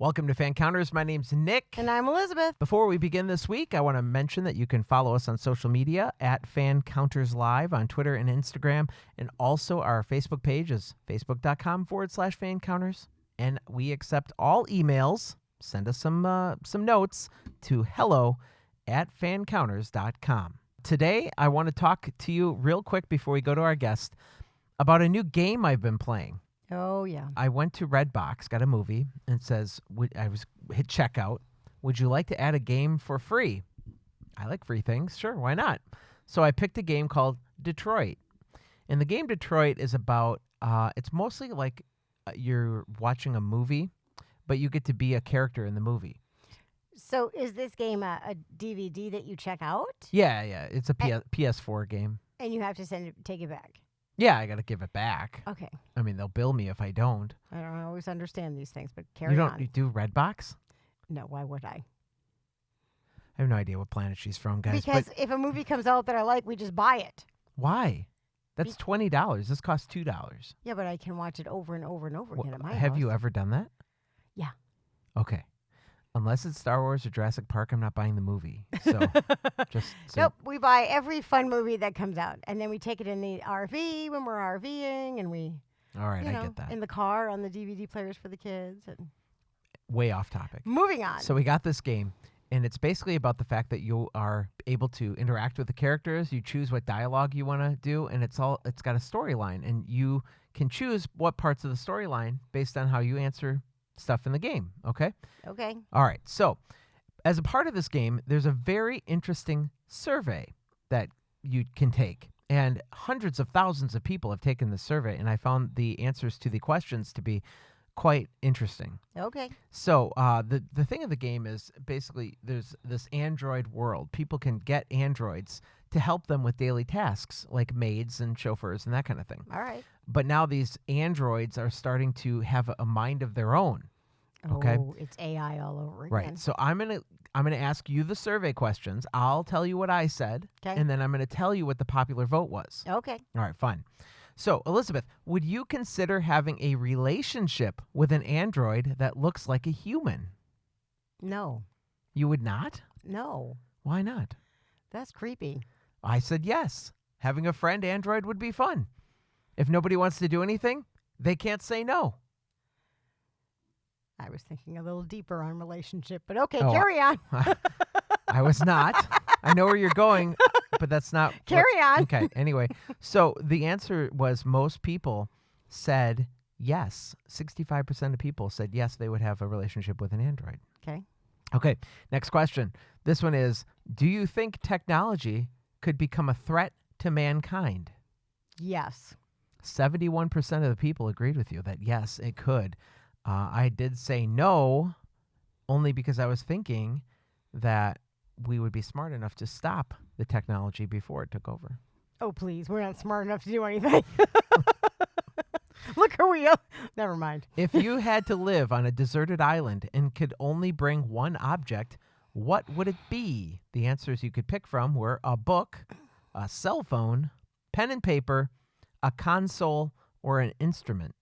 Welcome to Fan Counters. My name's Nick. And I'm Elizabeth. Before we begin this week, I want to mention that you can follow us on social media at Fan Counters Live on Twitter and Instagram. And also our Facebook page is facebook.com/Fan Counters. And we accept all emails. Send us some notes to hello@fancounters.com. Today, I want to talk to you real quick before we go to our guest about a new game I've been playing. Oh, yeah. I went to Redbox, got a movie, and it says, hit checkout. Would you like to add a game for free? I like free things. Sure, why not? So I picked a game called Detroit. And the game Detroit is about, it's mostly like you're watching a movie, but you get to be a character in the movie. So is this game a DVD that you check out? Yeah. It's a PS4 game. And you have to take it back? Yeah, I got to give it back. Okay. I mean, they'll bill me if I don't. I don't always understand these things, but carry on. You do Redbox? No, why would I? I have no idea what planet she's from, guys. Because if a movie comes out that I like, we just buy it. Why? That's $20. This costs $2. Yeah, but I can watch it over and over and over again at my Have house. you ever done that? Yeah. Okay. Unless it's Star Wars or Jurassic Park, I'm not buying the movie. So Nope, we buy every fun movie that comes out. And then we take it in the RV when we're RVing, and we, all right, I get that. in the car on the DVD players for the kids. And way off topic. Moving on. So we got this game, and it's basically about the fact that you are able to interact with the characters. You choose what dialogue you want to do, and it's got a storyline, and you can choose what parts of the storyline based on how you answer stuff in the game, okay? Okay. All right. So, as a part of this game, there's a very interesting survey that you can take. And hundreds of thousands of people have taken this survey, and I found the answers to the questions to be quite interesting. Okay. So, the thing of the game is basically there's this Android world. People can get androids to help them with daily tasks like maids and chauffeurs and that kind of thing. All right. But now these androids are starting to have a mind of their own. Okay. Oh, it's AI all over again. Right. So I'm gonna ask you the survey questions. I'll tell you what I said, Okay. and then I'm gonna tell you what the popular vote was. Okay. All right, fine. So, Elizabeth, would you consider having a relationship with an android that looks like a human? No. You would not? No. Why not? That's creepy. I said yes. Having a friend android would be fun. If nobody wants to do anything, they can't say no. I was thinking a little deeper on relationship, but okay, Oh, carry on. I was not. I know where you're going, but that's not. Carry on. Okay, anyway. So the answer was most people said yes. 65% of people said yes, they would have a relationship with an android. Okay. Okay, next question. This one is, do you think technology could become a threat to mankind? Yes. 71% of the people agreed with you that yes, it could. I did say no, only because I was thinking that we would be smart enough to stop the technology before it took over. Oh, please. We're not smart enough to do anything. Look who we are. Never mind. If you had to live on a deserted island and could only bring one object, what would it be? The answers you could pick from were a book, a cell phone, pen and paper, a console, or an instrument.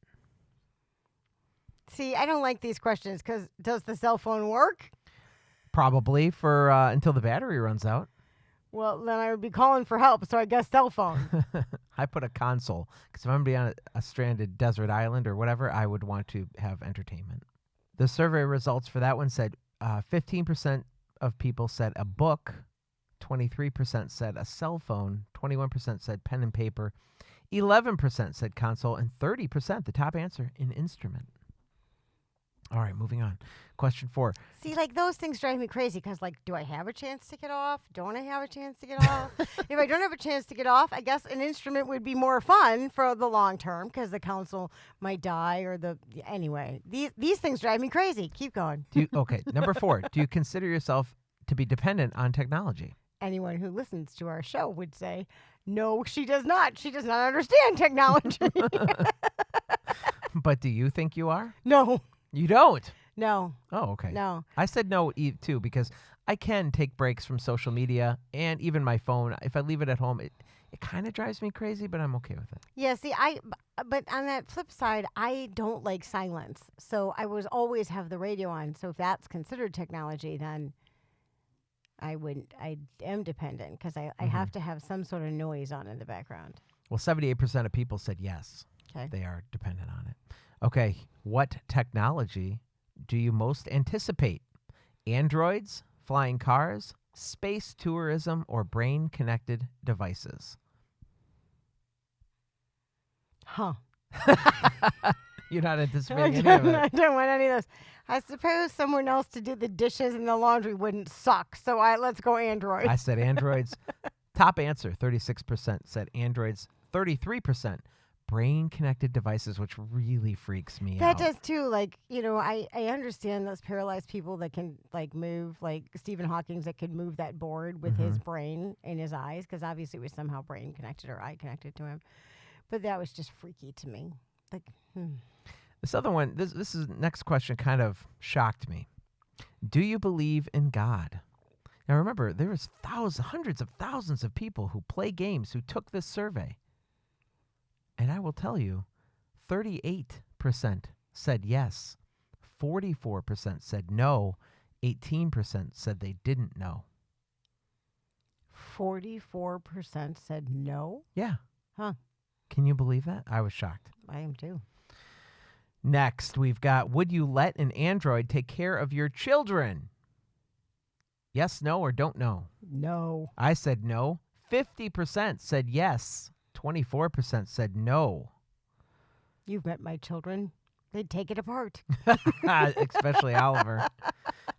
See, I don't like these questions because does the cell phone work? Probably for until the battery runs out. Well, then I would be calling for help, so I guess cell phone. I put a console because if I'm going to be on a stranded desert island or whatever, I would want to have entertainment. The survey results for that one said 15% of people said a book, 23% said a cell phone, 21% said pen and paper, 11% said console, and 30%, the top answer, an instrument. All right, moving on. Question 4. See, like those things drive me crazy because, like, do I have a chance to get off? Don't I have a chance to get off? If I don't have a chance to get off, I guess an instrument would be more fun for the long term because the console might die or anyway. These things drive me crazy. Keep going. Okay, number 4. Do you consider yourself to be dependent on technology? Anyone who listens to our show would say, no, she does not. She does not understand technology. But do you think you are? No. You don't? No. Oh, okay. No. I said no too because I can take breaks from social media and even my phone. If I leave it at home, It kind of drives me crazy, but I'm okay with it. Yeah, see, but on that flip side, I don't like silence. So I was always have the radio on. So if that's considered technology, then I am dependent because I have to have some sort of noise on in the background. Well, 78% of people said yes. Okay. They are dependent on it. Okay, what technology do you most anticipate? Androids, flying cars, space tourism, or brain-connected devices? Huh. You're not anticipating any of it. I don't want any of those. I suppose someone else to do the dishes and the laundry wouldn't suck. So let's go Android. I said androids. Top answer, 36% said androids. 33% brain-connected devices, which really freaks me out. That does too. Like, I understand those paralyzed people that can move, like Stephen Hawking that could move that board with his brain in his eyes, because obviously it was somehow brain connected or eye connected to him. But that was just freaky to me. This other one, this is next question kind of shocked me. Do you believe in God? Now remember, there was hundreds of thousands of people who play games who took this survey. And I will tell you, 38% said yes, 44% said no, 18% said they didn't know. 44% said no? Yeah. Huh. Can you believe that? I was shocked. I am too. Next, we've got, would you let an android take care of your children? Yes, no, or don't know? No. I said no. 50% said yes. 24% said no. You've met my children. They'd take it apart. Especially Oliver.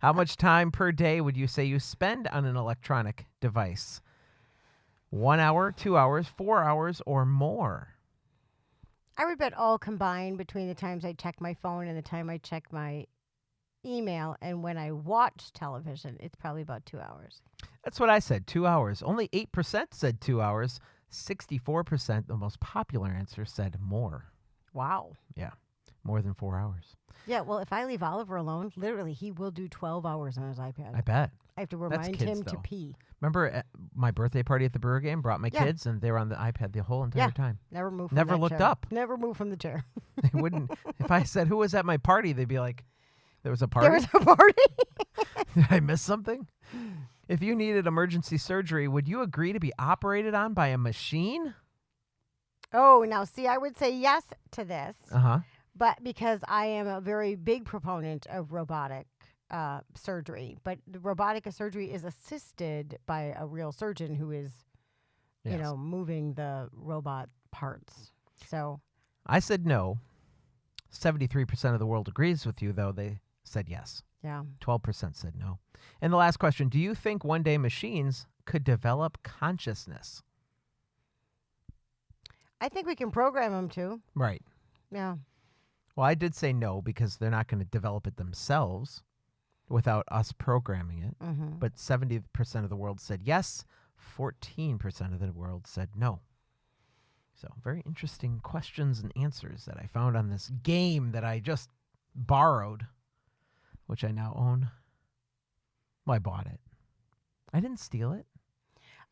How much time per day would you say you spend on an electronic device? 1 hour, 2 hours, 4 hours, or more? I would bet all combined between the times I check my phone and the time I check my email and when I watch television, it's probably about 2 hours. That's what I said, 2 hours. Only 8% said 2 hours. 64%, the most popular answer, said more. Wow. Yeah, more than 4 hours. Yeah, well, if I leave Oliver alone, literally, he will do 12 hours on his iPad. I bet. I have to remind kids, him to though. pee. Remember at my birthday party at the Brewer game, brought my kids, and they were on the iPad the whole entire time. Never moved from Never that looked chair. up. Never moved from the chair. They wouldn't. If I said, who was at my party, they'd be like, there was a party? There was a party? Did I miss something? If you needed emergency surgery, would you agree to be operated on by a machine? Oh, now, see, I would say yes to this. Uh-huh. But because I am a very big proponent of robotic surgery. But the robotic surgery is assisted by a real surgeon who is, moving the robot parts. So I said no. 73% of the world agrees with you, though. They said yes. Yeah. 12% said no. And the last question, do you think one day machines could develop consciousness? I think we can program them to. Right. Yeah. Well, I did say no because they're not going to develop it themselves without us programming it. Mm-hmm. But 70% of the world said yes. 14% of the world said no. So very interesting questions and answers that I found on this game that I just borrowed, which I now own. Well, I bought it. I didn't steal it.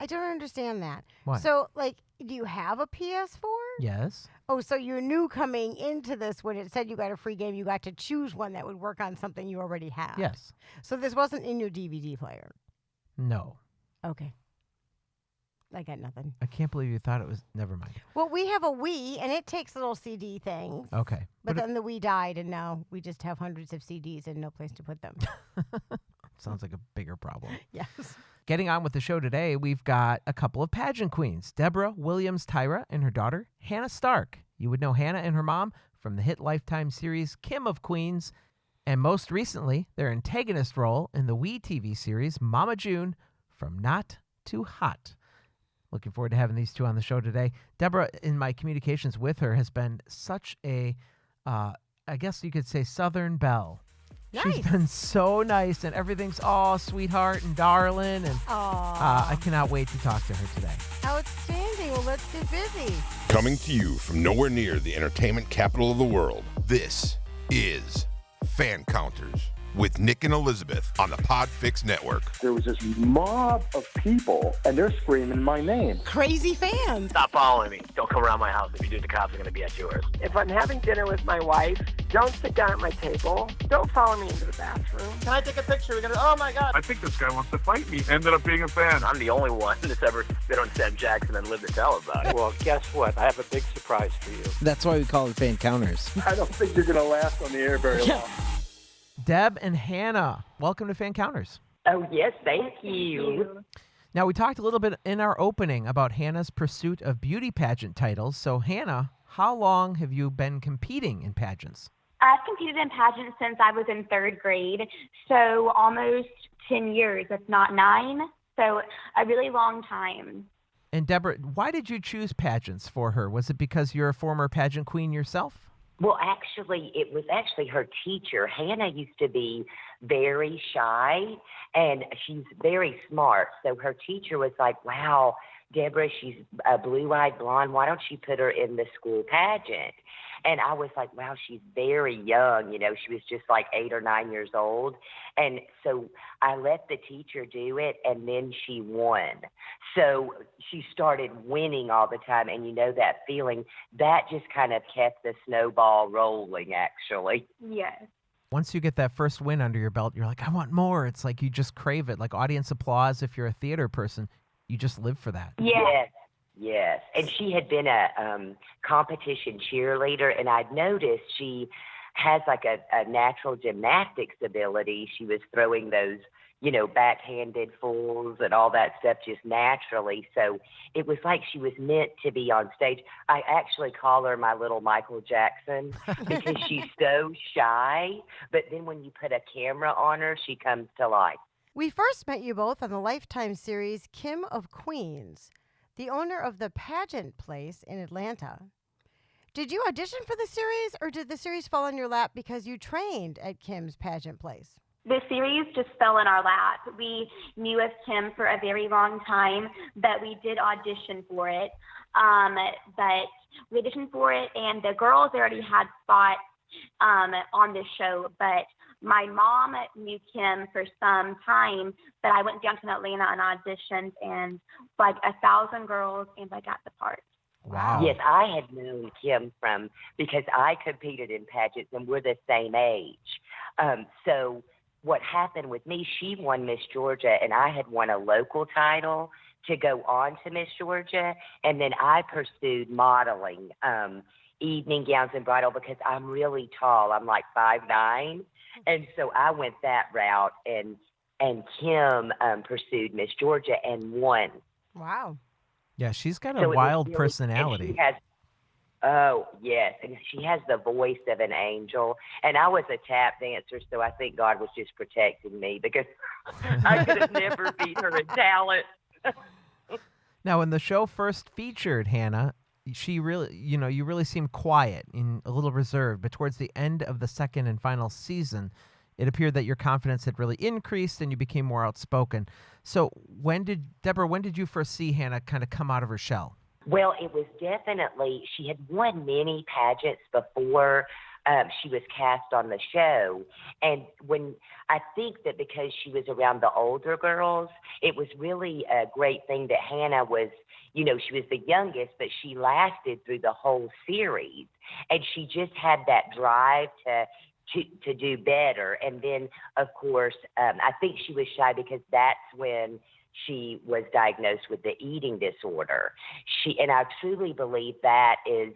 I don't understand that. What? So, do you have a PS4? Yes. Oh, so you knew coming into this when it said you got a free game, you got to choose one that would work on something you already have. Yes. So this wasn't in your DVD player. No. Okay. I got nothing. I can't believe you thought it was. Never mind. Well, we have a Wii, and it takes little CD things. Okay. But then the Wii died, and now we just have hundreds of CDs and no place to put them. Sounds like a bigger problem. Yes. Getting on with the show today, we've got a couple of pageant queens, Deborah Williams Tyra and her daughter, Hannah Stark. You would know Hannah and her mom from the hit Lifetime series Kim of Queens, and most recently, their antagonist role in the WETV series Mama June from Not Too Hot. Looking forward to having these two on the show today. Deborah, in my communications with her, has been such a, I guess you could say, Southern belle. Nice. She's been so nice, and everything's all sweetheart and darling, and I cannot wait to talk to her today. Outstanding. Well, let's get busy. Coming to you from nowhere near the entertainment capital of the world, this is Fan Counters. with Nick and Elizabeth on the PodFix Network. There was this mob of people, and they're screaming my name. Crazy fans. Stop following me. Don't come around my house. If you do, the cops are going to be at yours. If I'm having dinner with my wife, don't sit down at my table. Don't follow me into the bathroom. Can I take a picture? We're going to, oh my God. I think this guy wants to fight me. Ended up being a fan. I'm the only one that's ever been on Sam Jackson and lived to tell about it. Well, guess what? I have a big surprise for you. That's why we call it fan counters. I don't think you're going to last on the air very long. Deb and Hannah, welcome to Fan Counters. Oh, yes, thank you. Now, we talked a little bit in our opening about Hannah's pursuit of beauty pageant titles. So, Hannah, how long have you been competing in pageants? I've competed in pageants since I was in 3rd grade, so almost 10 years, if not 9. So a really long time. And Deborah, why did you choose pageants for her? Was it because you're a former pageant queen yourself? Well, actually, it was actually her teacher. Hannah used to be very shy, and she's very smart. So her teacher was like, wow, Deborah, she's a blue-eyed blonde. Why don't you put her in the school pageant? And I was like, wow, she's very young. You know, she was just like 8 or 9 years old. And so I let the teacher do it, and then she won. So she started winning all the time. And you know that feeling, that just kind of kept the snowball rolling, actually. Yes. Once you get that first win under your belt, you're like, I want more. It's like you just crave it. Like audience applause, if you're a theater person, you just live for that. Yes. Yes, and she had been a competition cheerleader, and I'd noticed she has like a natural gymnastics ability. She was throwing those, you know, backhanded fulls and all that stuff just naturally. So it was like she was meant to be on stage. I actually call her my little Michael Jackson because she's so shy, but then when you put a camera on her, she comes to life. We first met you both on the Lifetime series Kim of Queens, the owner of the pageant place in Atlanta. Did you audition for the series, or did the series fall in your lap because you trained at Kim's pageant place? The series just fell in our lap. We knew of Kim for a very long time, but we did audition for it. But we auditioned for it, and the girls already had spots on the show, but my mom knew Kim for some time, but I went down to Atlanta and auditioned, and like 1,000 girls, and I got the part. Wow. Yes, I had known Kim because I competed in pageants, and we're the same age. So what happened with me, she won Miss Georgia, and I had won a local title to go on to Miss Georgia, and then I pursued modeling, evening gowns and bridal, because I'm really tall. I'm like 5'9", and so I went that route, and Kim pursued Miss Georgia and won. Wow. Yeah, she's got a wild really, personality. Oh, yes, and she has the voice of an angel. And I was a tap dancer, so I think God was just protecting me because I could have never beat her in talent. Now, when the show first featured Hannah, she really, you really seemed quiet and a little reserved. But towards the end of the second and final season, it appeared that your confidence had really increased and you became more outspoken. So Deborah, when did you first see Hannah kind of come out of her shell? Well, it was definitely, she had won many pageants before she was cast on the show. And I think that because she was around the older girls, it was really a great thing that Hannah was, she was the youngest, but she lasted through the whole series. And she just had that drive to do better. And then, of course, I think she was shy because that's when she was diagnosed with the eating disorder. And I truly believe that is,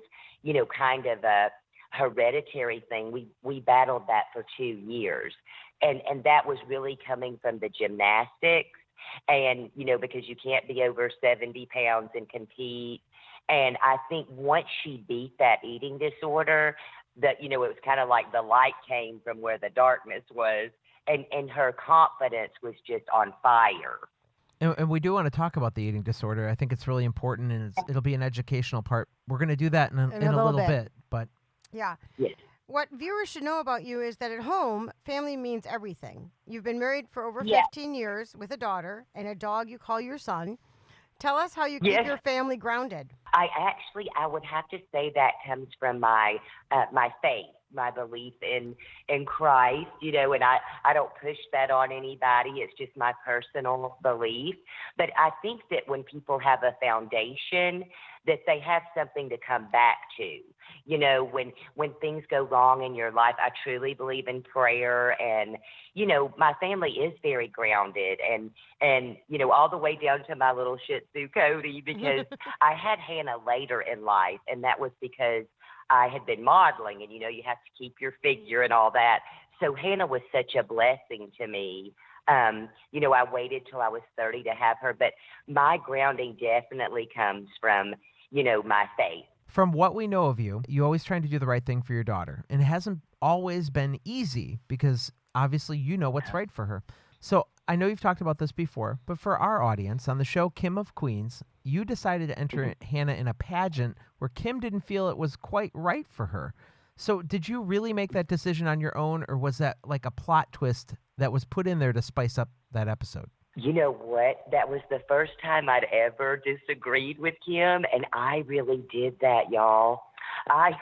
kind of a hereditary thing. We battled that for 2 years. And that was really coming from the gymnastics. And, because you can't be over 70 pounds and compete. And I think once she beat that eating disorder, that, it was kind of like the light came from where the darkness was. And her confidence was just on fire. And we do want to talk about the eating disorder. I think it's really important, and it'll be an educational part. We're going to do that in a little bit. But yeah. Yes. What viewers should know about you is that at home, family means everything. You've been married for over 15 years with a daughter and a dog you call your son. Tell us how you keep your family grounded. I would have to say that comes from my faith, my belief in Christ, and I don't push that on anybody. It's just my personal belief. But I think that when people have a foundation, that they have something to come back to. When things go wrong in your life, I truly believe in prayer. And, my family is very grounded and all the way down to my little Shih Tzu Cody, because I had Hannah later in life. And that was because I had been modeling, and, you have to keep your figure and all that. So Hannah was such a blessing to me. I waited till I was 30 to have her, but my grounding definitely comes from, my faith. From what we know of you, you're always trying to do the right thing for your daughter. And it hasn't always been easy because obviously you know what's right for her. So I know you've talked about this before, but for our audience, on the show Kim of Queens, you decided to enter Hannah in a pageant where Kim didn't feel it was quite right for her. So did you really make that decision on your own, or was that like a plot twist that was put in there to spice up that episode? You know what? That was the first time I'd ever disagreed with Kim, and I really did that, y'all. I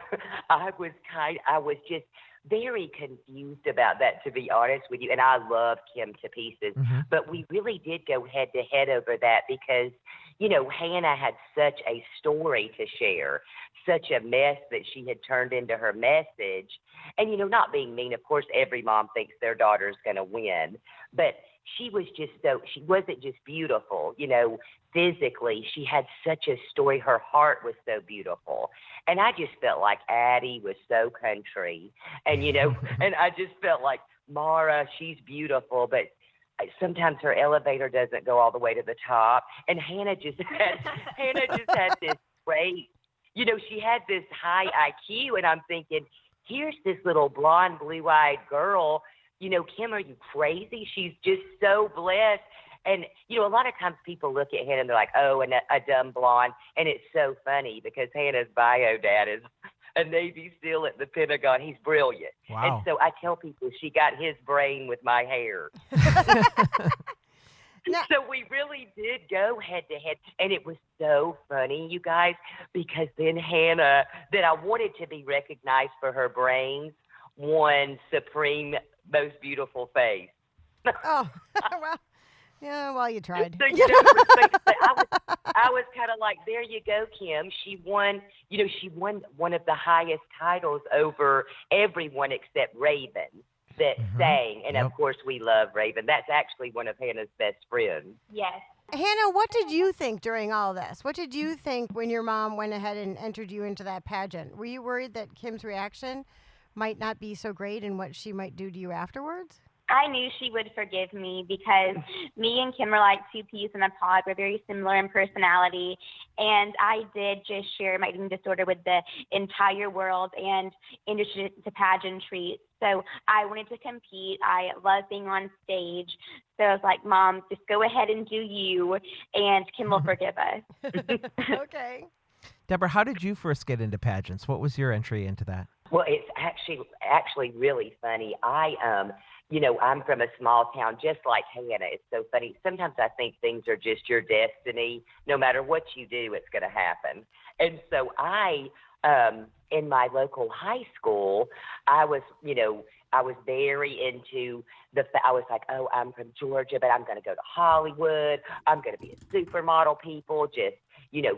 was just very confused about that, to be honest with you. And I love Kim to pieces, but we really did go head to head over that because, Hannah had such a story to share, such a mess that she had turned into her message. And, not being mean, of course, every mom thinks their daughter's going to win, but she wasn't just beautiful, physically. She had such a story. Her heart was so beautiful. And I just felt like Addie was so country. And, and I just felt like Mara, she's beautiful, but sometimes her elevator doesn't go all the way to the top. And Hannah just had this great, she had this high IQ. And I'm thinking, here's this little blonde, blue-eyed girl. Kim, are you crazy? She's just so blessed. And, a lot of times people look at Hannah and they're like, oh, and a dumb blonde. And it's so funny because Hannah's bio dad is a Navy SEAL at the Pentagon. He's brilliant. Wow. And so I tell people she got his brain with my hair. So we really did go head to head. And it was so funny, you guys, because then Hannah, that I wanted to be recognized for her brains, won Supreme Most Beautiful Face. Oh, well. Yeah, well, you tried. So, I was kind of like, there you go, Kim. She won one of the highest titles over everyone except Raven that sang. And, of course, we love Raven. That's actually one of Hannah's best friends. Yes. Hannah, what did you think during all this? What did you think when your mom went ahead and entered you into that pageant? Were you worried that Kim's reaction might not be so great and what she might do to you afterwards? I knew she would forgive me because me and Kim are like two peas in a pod. We're very similar in personality. And I did just share my eating disorder with the entire world and introduced it to pageantry. So I wanted to compete. I love being on stage. So I was like, Mom, just go ahead and do you, and Kim will forgive us. Okay. Deborah, how did you first get into pageants? What was your entry into that? Well, it's actually really funny. I'm from a small town, just like Hannah. It's so funny. Sometimes I think things are just your destiny. No matter what you do, it's going to happen. And so in my local high school, I was very into I was like, oh, I'm from Georgia, but I'm going to go to Hollywood. I'm going to be a supermodel, people. Just,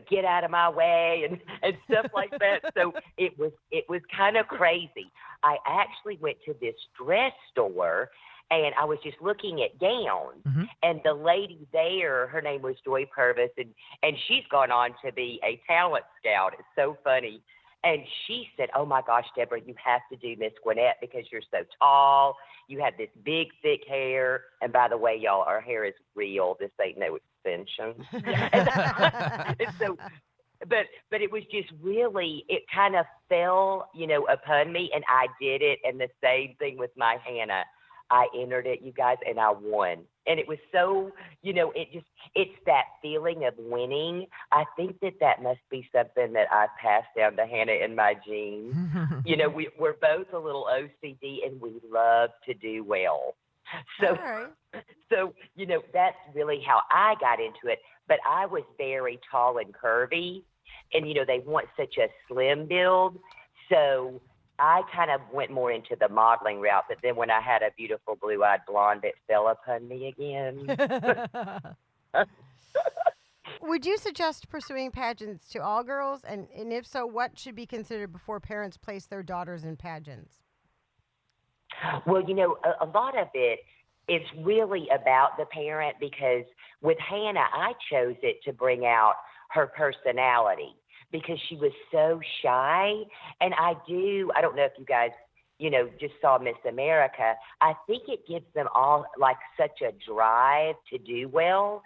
get out of my way and stuff like that. So it was kind of crazy. I actually went to this dress store and I was just looking at gowns, and the lady there, her name was Joy Purvis, and she's gone on to be a talent scout. It's so funny. And she said, oh, my gosh, Deborah, you have to do Miss Gwinnett because you're so tall. You have this big, thick hair. And by the way, y'all, our hair is real. This ain't no extension. And so, but it was just really, it kind of fell, upon me. And I did it. And the same thing with my Hannah. I entered it, you guys, and I won. And it was so, it's that feeling of winning. I think that must be something that I passed down to Hannah in my genes. We're both a little OCD and we love to do well. So, that's really how I got into it. But I was very tall and curvy, and, they want such a slim build. So I kind of went more into the modeling route, but then when I had a beautiful blue-eyed blonde, it fell upon me again. Would you suggest pursuing pageants to all girls? And if so, what should be considered before parents place their daughters in pageants? Well, a lot of it is really about the parent, because with Hannah, I chose it to bring out her personality because she was so shy. And I don't know if you guys, just saw Miss America. I think it gives them all like such a drive to do well.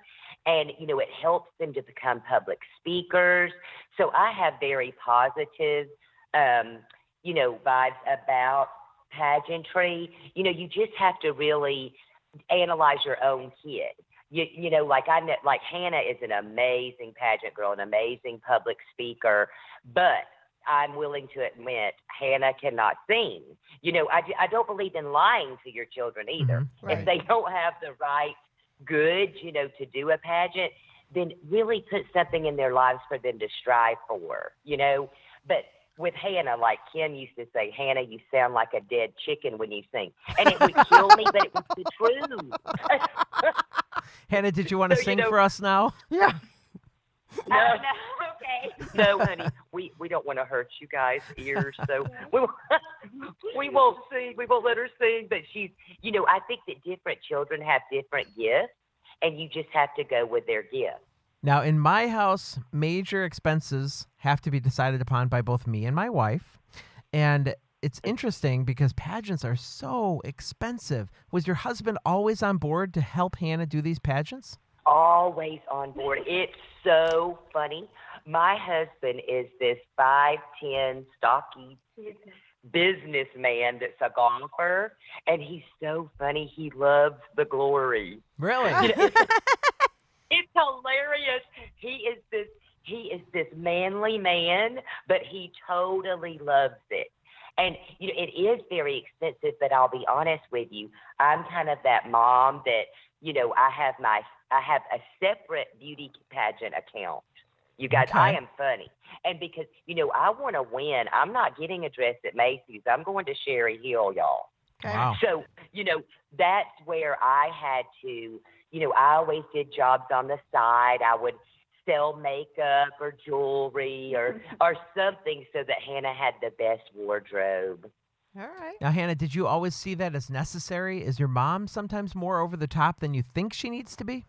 And, it helps them to become public speakers. So I have very positive, vibes about pageantry. You just have to really analyze your own kid. Like Hannah is an amazing pageant girl, an amazing public speaker, but I'm willing to admit Hannah cannot sing. I don't believe in lying to your children either. Mm-hmm. Right. If they don't have the right goods, to do a pageant, then really put something in their lives for them to strive for, But with Hannah, like Ken used to say, Hannah, you sound like a dead chicken when you sing. And it would kill me, but it was the truth. Hannah, did you want to sing for us now? Yeah. No, Okay. no, honey, we don't want to hurt you guys' ears, so we won't sing. We won't let her sing. But she's, I think that different children have different gifts, and you just have to go with their gift. Now, in my house, major expenses have to be decided upon by both me and my wife. And it's interesting because pageants are so expensive. Was your husband always on board to help Hannah do these pageants? Always on board. It's so funny. My husband is this 5'10", stocky businessman that's a golfer, and he's so funny. He loves the glory. Really? It's hilarious. He is this manly man, but he totally loves it. And it is very expensive, but I'll be honest with you, I'm kind of that mom that I have a separate beauty pageant account. You guys, Okay. I am funny. And because, I want to win, I'm not getting a dress at Macy's. I'm going to Sherry Hill, y'all. Okay. Wow. So, that's where I had to, I always did jobs on the side. I would sell makeup or jewelry or something so that Hannah had the best wardrobe. All right. Now, Hannah, did you always see that as necessary? Is your mom sometimes more over the top than you think she needs to be?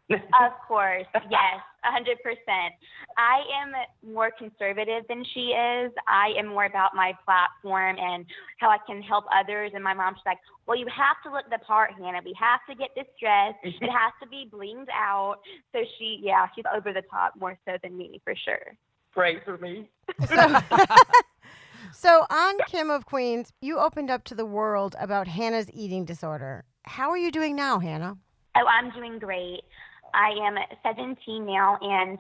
Of course, yes, 100%. I am more conservative than she is. I am more about my platform and how I can help others. And my mom's like, well, you have to look the part, Hannah. We have to get this dress. It has to be blinged out. So she's over the top more so than me, for sure. Pray for me. So on Kim of Queens, you opened up to the world about Hannah's eating disorder. How are you doing now, Hannah? Oh, I'm doing great. I am 17 now, and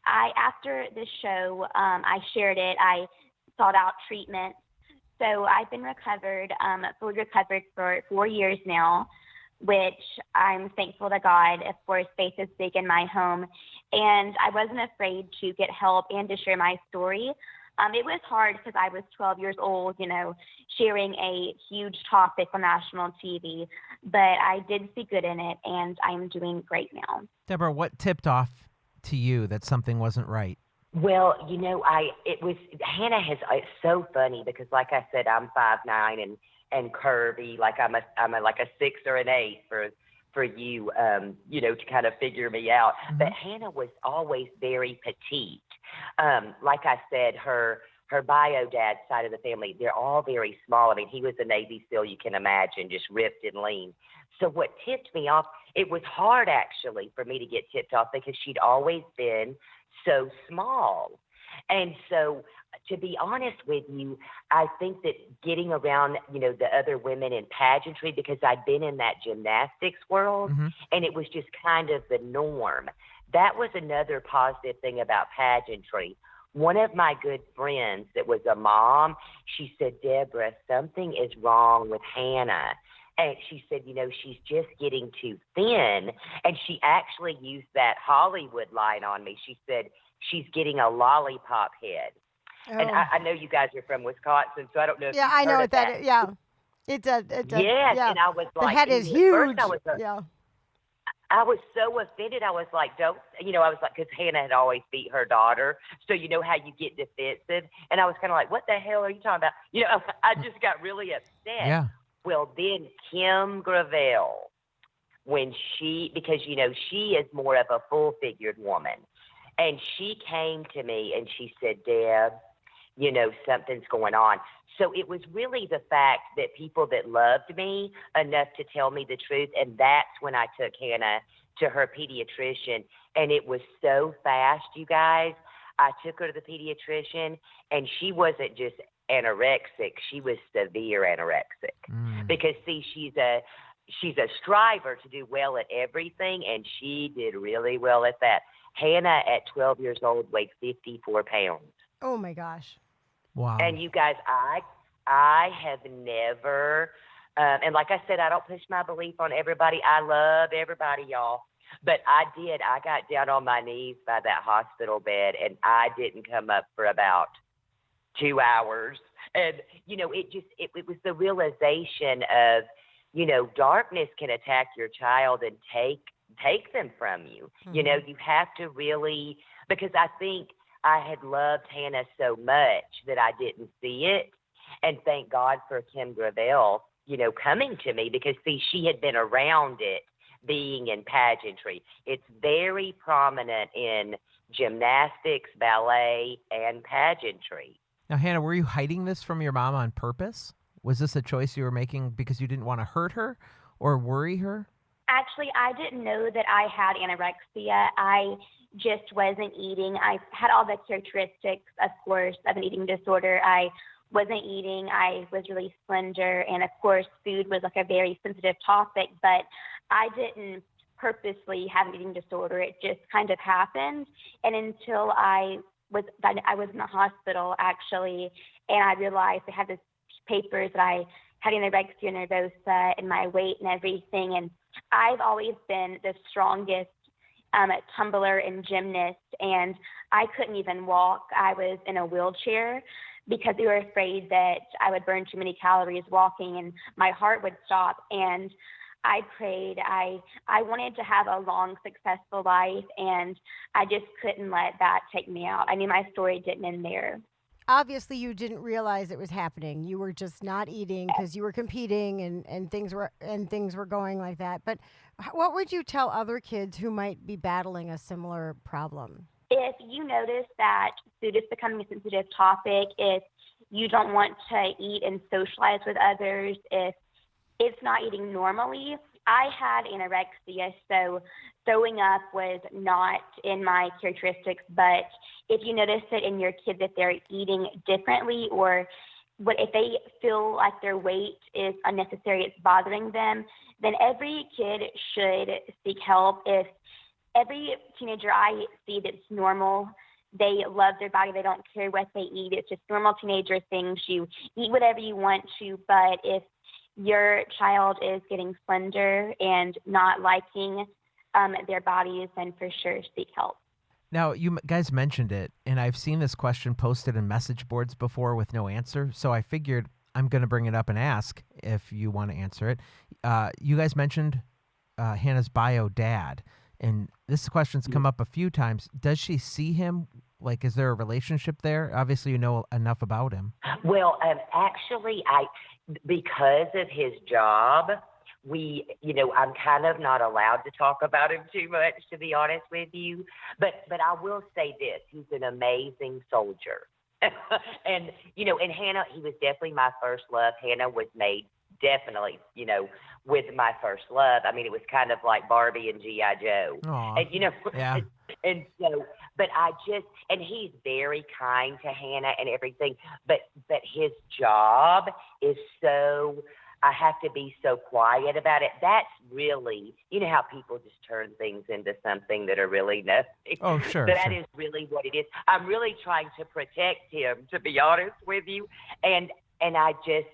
after the show, I shared it. I sought out treatment. So I've been fully recovered for 4 years now, which I'm thankful to God. Of course, faith is big in my home, and I wasn't afraid to get help and to share my story. It was hard because I was 12 years old, sharing a huge topic on national TV, but I did see good in it, and I'm doing great now. Deborah, what tipped off to you that something wasn't right? Well, Hannah it's so funny because, like I said, I'm 5'9" and curvy, like I'm like a 6 or an 8 for you, to kind of figure me out. Mm-hmm. But Hannah was always very petite. Like I said, her bio dad's side of the family, they're all very small. I mean, he was a Navy SEAL, you can imagine, just ripped and lean. So what tipped me off, it was hard actually for me to get tipped off because she'd always been so small. And so to be honest with you, I think that getting around, the other women in pageantry, because I'd been in that gymnastics world, mm-hmm. and it was just kind of the norm. That was another positive thing about pageantry. One of my good friends that was a mom, she said, Deborah, something is wrong with Hannah. And she said, she's just getting too thin. And she actually used that Hollywood line on me. She said, she's getting a lollipop head. And I know you guys are from Wisconsin, so I don't know if Yeah, you've I know heard what of that is. Yeah. It's a, Yes, yeah. and I was The like, head is at huge. first I was Yeah. I was so offended. I was like, don't, I was like, because Hannah had always beat her daughter. So you know how you get defensive? And I was kind of like, what the hell are you talking about? I just got really upset. Yeah. Well, then Kim Gravel, because, she is more of a full-figured woman. And she came to me and she said, Deb, something's going on. So it was really the fact that people that loved me enough to tell me the truth. And that's when I took Hannah to her pediatrician. And it was so fast, you guys. I took her to the pediatrician, and she wasn't just anorexic. She was severe anorexic. Because, see, she's a striver to do well at everything, and she did really well at that. Hannah, at 12 years old, weighed 54 pounds. Oh, my gosh. Wow. And you guys, I have never, and like I said, I don't push my belief on everybody. I love everybody, y'all. But I got down on my knees by that hospital bed, and I didn't come up for about 2 hours. And, it was the realization of, darkness can attack your child and take them from you. Mm-hmm. You have to really, because I think I had loved Hannah so much that I didn't see it. And thank God for Kim Gravel, coming to me, because, see, she had been around it, being in pageantry. It's very prominent in gymnastics, ballet, and pageantry. Now, Hannah, were you hiding this from your mom on purpose? Was this a choice you were making because you didn't want to hurt her or worry her? Actually, I didn't know that I had anorexia. I just wasn't eating. I had all the characteristics, of course, of an eating disorder. I wasn't eating. I was really slender. And, of course, food was like a very sensitive topic. But I didn't purposely have an eating disorder. It just kind of happened. And until I was in the hospital, actually, and I realized I had this papers that I had anorexia nervosa and my weight and everything. And I've always been the strongest tumbler and gymnast, and I couldn't even walk. I was in a wheelchair because they were afraid that I would burn too many calories walking and my heart would stop. And I prayed. I wanted to have a long, successful life, and I just couldn't let that take me out. I knew my story didn't end there. Obviously, you didn't realize it was happening. You were just not eating because you were competing, and things were going like that. But what would you tell other kids who might be battling a similar problem? If you notice that food is becoming a sensitive topic, if you don't want to eat and socialize with others, if it's not eating normally, I had anorexia, so throwing up was not in my characteristics. But if you notice it in your kids, if they're eating differently, or if they feel like their weight is unnecessary, it's bothering them, then every kid should seek help. If every teenager I see that's normal, they love their body, they don't care what they eat, it's just normal teenager things. You eat whatever you want to, but if your child is getting slender and not liking their bodies, then for sure seek help. Now, you guys mentioned it, and I've seen this question posted in message boards before with no answer, so I figured I'm going to bring it up and ask if you want to answer it. You guys mentioned Hannah's bio dad, and this question's come up a few times. Does she see him? Like, is there a relationship there? Obviously, you know enough about him. Well, actually, because of his job, I'm kind of not allowed to talk about him too much, to be honest with you. But I will say this: he's an amazing soldier, and Hannah, he was definitely my first love. Hannah was made definitely, with my first love. I mean, it was kind of like Barbie and G.I. Joe. Aww. And, yeah. And so, but and he's very kind to Hannah and everything, but his job is so, I have to be so quiet about it. That's really, how people just turn things into something that are really nothing. Oh, sure. That is really what it is. I'm really trying to protect him, to be honest with you. And I just,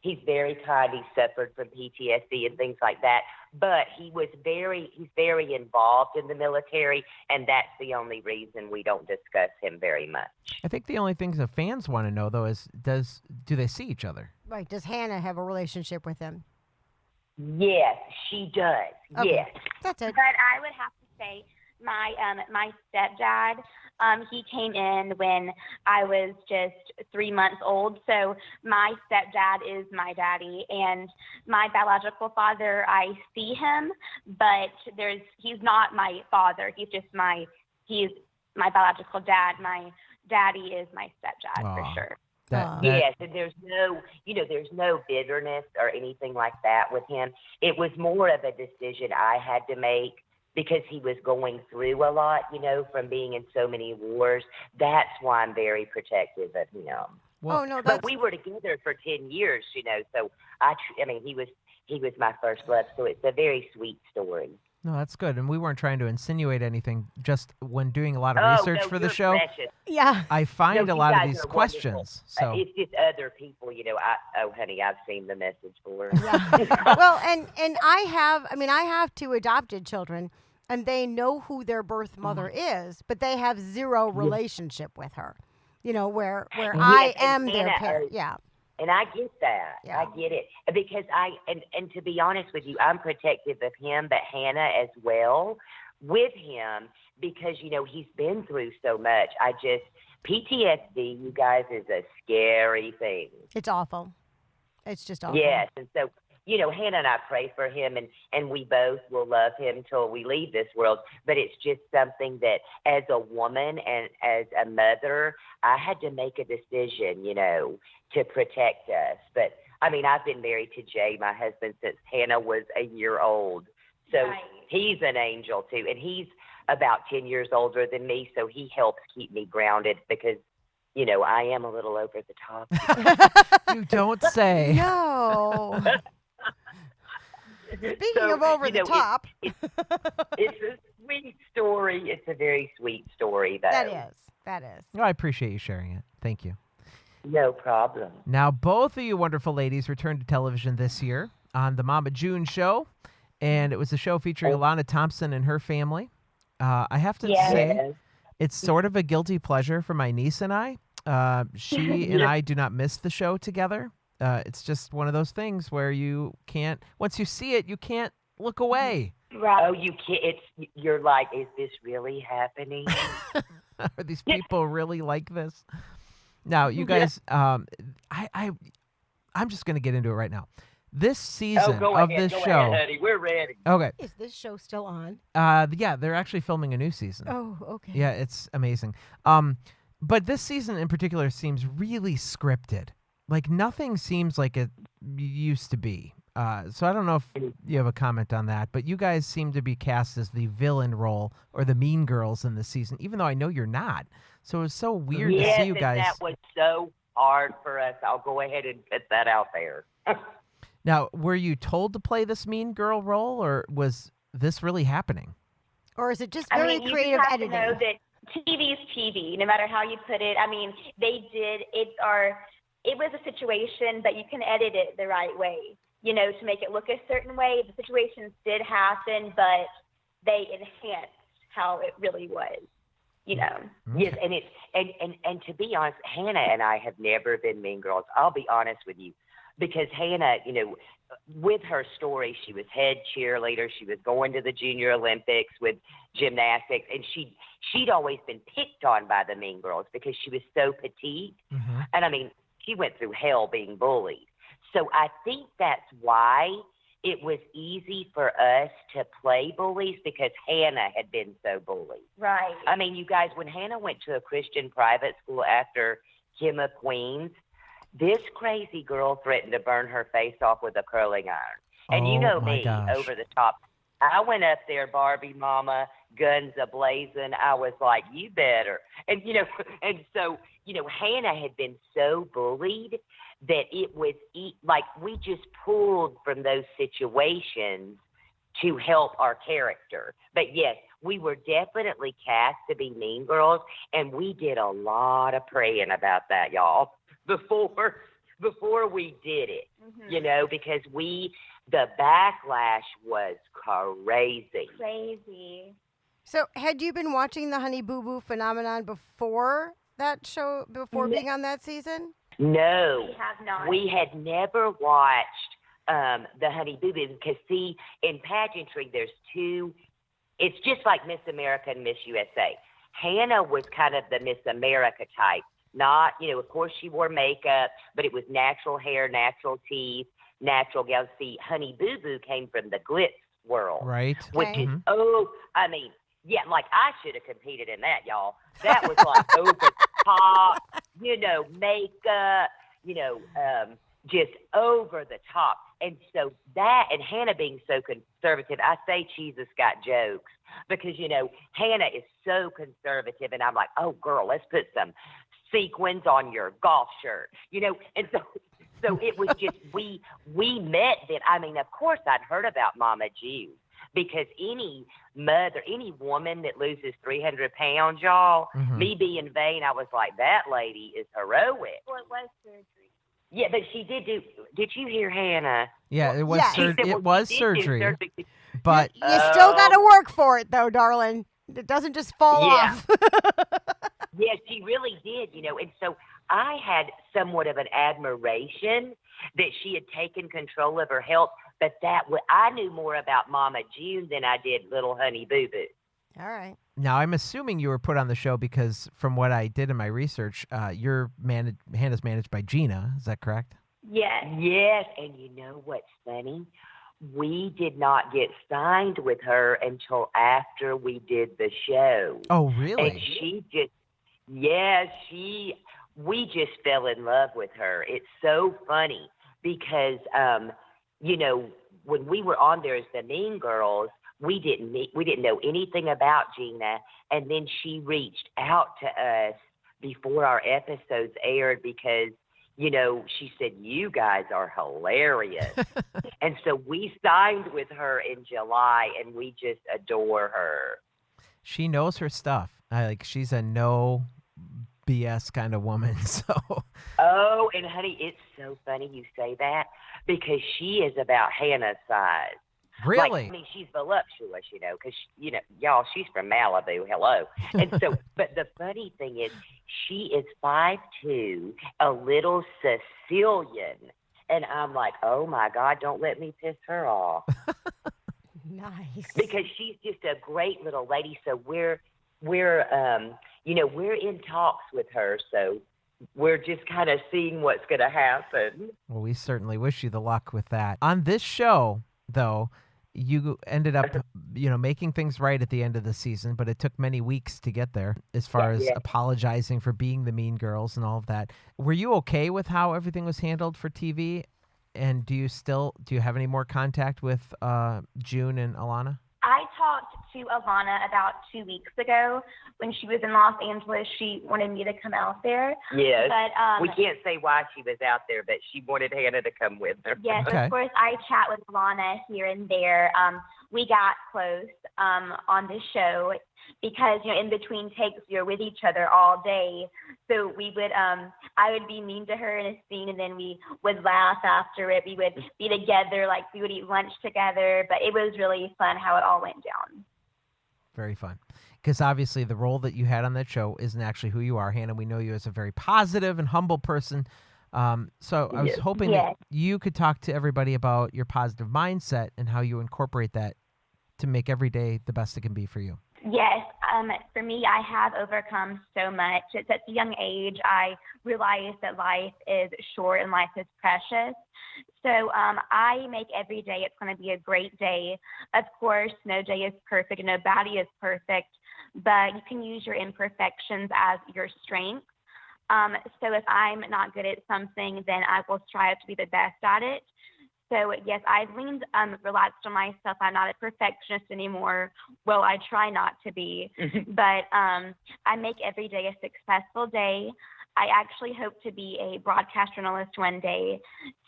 He's very kind. He suffered from PTSD and things like that. But he's very involved in the military, and that's the only reason we don't discuss him very much. I think the only things the fans want to know, though, is do they see each other? Right. Does Hannah have a relationship with him? Yes, she does. Okay. Yes. That's it. But I would have to say my stepdad, he came in when I was just 3 months old. So my stepdad is my daddy, and my biological father, I see him, but he's not my father. He's my biological dad. My daddy is my stepdad for sure. Yes, and there's no bitterness or anything like that with him. It was more of a decision I had to make because he was going through a lot, from being in so many wars. That's why I'm very protective of him. Well, but we were together for 10 years, so he was my first love, so it's a very sweet story. No, that's good. And we weren't trying to insinuate anything. Just when doing a lot of research for the show, yeah, I find a lot of these questions. So it's just other people, honey, I've seen the message for. Yeah. Well, and I have two adopted children, and they know who their birth mother is, but they have zero relationship with her. Where I am their parent. Yeah. And I get that. Yeah. I get it. Because and to be honest with you, I'm protective of him, but Hannah as well with him because, he's been through so much. PTSD, you guys, is a scary thing. It's awful. It's just awful. Yes. And so, Hannah and I pray for him, and we both will love him till we leave this world. But it's just something that as a woman and as a mother, I had to make a decision, to protect us. But, I've been married to Jay, my husband, since Hannah was a year old. So he's an angel, too. And he's about 10 years older than me, so he helps keep me grounded because, I am a little over the top. You don't say. No. Speaking of over the top. It's a sweet story. It's a very sweet story, though. That is. No, I appreciate you sharing it. Thank you. No problem. Now, both of you wonderful ladies returned to television this year on the Mama June show, and it was a show featuring Alana Thompson and her family. I have to say, it's sort of a guilty pleasure for my niece and I. She and I do not miss the show together. It's just one of those things where you can't, once you see it, you can't look away. Right. Oh, you can't. You're like, is this really happening? Are these people really like this? Now, you guys, I'm just going to get into it right now. This season of this show. Ahead, honey. We're ready. Okay. Is this show still on? Yeah, they're actually filming a new season. Oh, okay. Yeah, it's amazing. But this season in particular seems really scripted. Like nothing seems like it used to be. So I don't know if you have a comment on that, but you guys seem to be cast as the villain role or the mean girls in this season, even though I know you're not. So it was so weird to see you guys. That was so hard for us. I'll go ahead and put that out there. Now, were you told to play this mean girl role, or was this really happening? Or is it just very creative editing? You have to know that TV's TV, no matter how you put it. They did. It was a situation, but you can edit it the right way, to make it look a certain way. The situations did happen, but they enhanced how it really was, Okay. Yes, and to be honest, Hannah and I have never been mean girls. I'll be honest with you. Because Hannah, with her story, she was head cheerleader. She was going to the Junior Olympics with gymnastics, and she'd always been picked on by the mean girls because she was so petite. Mm-hmm. And she went through hell being bullied. So I think that's why it was easy for us to play bullies because Hannah had been so bullied. Right. You guys, when Hannah went to a Christian private school after Kim of Queens, this crazy girl threatened to burn her face off with a curling iron. And you know me, over the top. I went up there, Barbie Mama, guns a-blazing. I was like, you better. And, so Hannah had been so bullied that it was like we just pulled from those situations to help our character. But, yes, we were definitely cast to be mean girls, and we did a lot of praying about that, y'all. Before before we did it, you know, because the backlash was crazy. Crazy. So, had you been watching the Honey Boo Boo phenomenon before that show, before being on that season? No. We have not. We had never watched the Honey Boo Boo because, see, in pageantry, there's two. It's just like Miss America and Miss USA. Hannah was kind of the Miss America type. Not, you know, of course she wore makeup, but it was natural hair, natural teeth, natural gowns. See, Honey Boo Boo came from the glitz world. Right. Which Okay. is, I mean, yeah, like I should have competed in that, y'all. That was like over the top, you know, makeup, you know, just over the top. And so that, and Hannah being so conservative, I say Jesus got jokes because, you know, Hannah is so conservative. And I'm like, oh, girl, let's put some sequins on your golf shirt, you know. And so it was just, we met then. I mean, of course, I'd heard about Mama June because any mother, any woman that loses 300 pounds, y'all, me being vain, I was like, that lady is heroic. Well, it was surgery. Yeah, but she did you hear Hannah? Yeah, it was Yeah. it was surgery. But You still got to work for it, though, darling. It doesn't just fall off. Yeah, she really did, you know. And so I had somewhat of an admiration that she had taken control of her health, but I knew more about Mama June than I did little Honey Boo Boo. All right. now I'm assuming you were put on the show because from what I did in my research, Hannah's managed by Gina. Is that correct? Yes. Yes, and you know what's funny? We did not get signed with her until after we did the show. Oh, really? And she just, we just fell in love with her. It's so funny because, you know, when we were on there as the Mean Girls, we didn't know anything about Gina, and then she reached out to us before our episodes aired because, you know, she said, you guys are hilarious. And so we signed with her in July, and we just adore her. She knows her stuff. She's a no BS kind of woman. So. Oh, and honey, it's so funny you say that because she is about Hannah's size. Really? Like, I mean, she's voluptuous, you know, because, you know, y'all, she's from Malibu. Hello. And so, but the funny thing is, she is 5'2", a little Sicilian. And I'm like, oh, my God, don't let me piss her off. Nice. Because she's just a great little lady. So we're you know, we're in talks with her. So we're just kind of seeing what's going to happen. Well, we certainly wish you the luck with that. On this show, though, you ended up, you know, making things right at the end of the season, but it took many weeks to get there as far as apologizing for being the Mean Girls and all of that. Were you okay with how everything was handled for TV? And do you have any more contact with June and Alana? I talked to Alana about 2 weeks ago when she was in Los Angeles. She wanted me to come out there. Yes. But we can't say why she was out there, but she wanted Hannah to come with her. Yes, Okay. Of course, I chat with Alana here and there. We got close on this show because, you know, in between takes, we were with each other all day. So we would, I would be mean to her in a scene, and then we would laugh after it. We would be together, like we would eat lunch together. But it was really fun how it all went down. Very fun. Because obviously the role that you had on that show isn't actually who you are, Hannah. We know you as a very positive and humble person. So I was hoping that you could talk to everybody about your positive mindset and how you incorporate that to make every day the best it can be for you. Yes, for me, I have overcome so much. At such a young age, I realized that life is short and life is precious. So I make every day it's going to be a great day. Of course, no day is perfect and nobody is perfect, but you can use your imperfections as your strength. So if I'm not good at something, then I will strive to be the best at it. So, yes, I've leaned relaxed on myself. I'm not a perfectionist anymore. Well, I try not to be. But I make every day a successful day. I actually hope to be a broadcast journalist one day.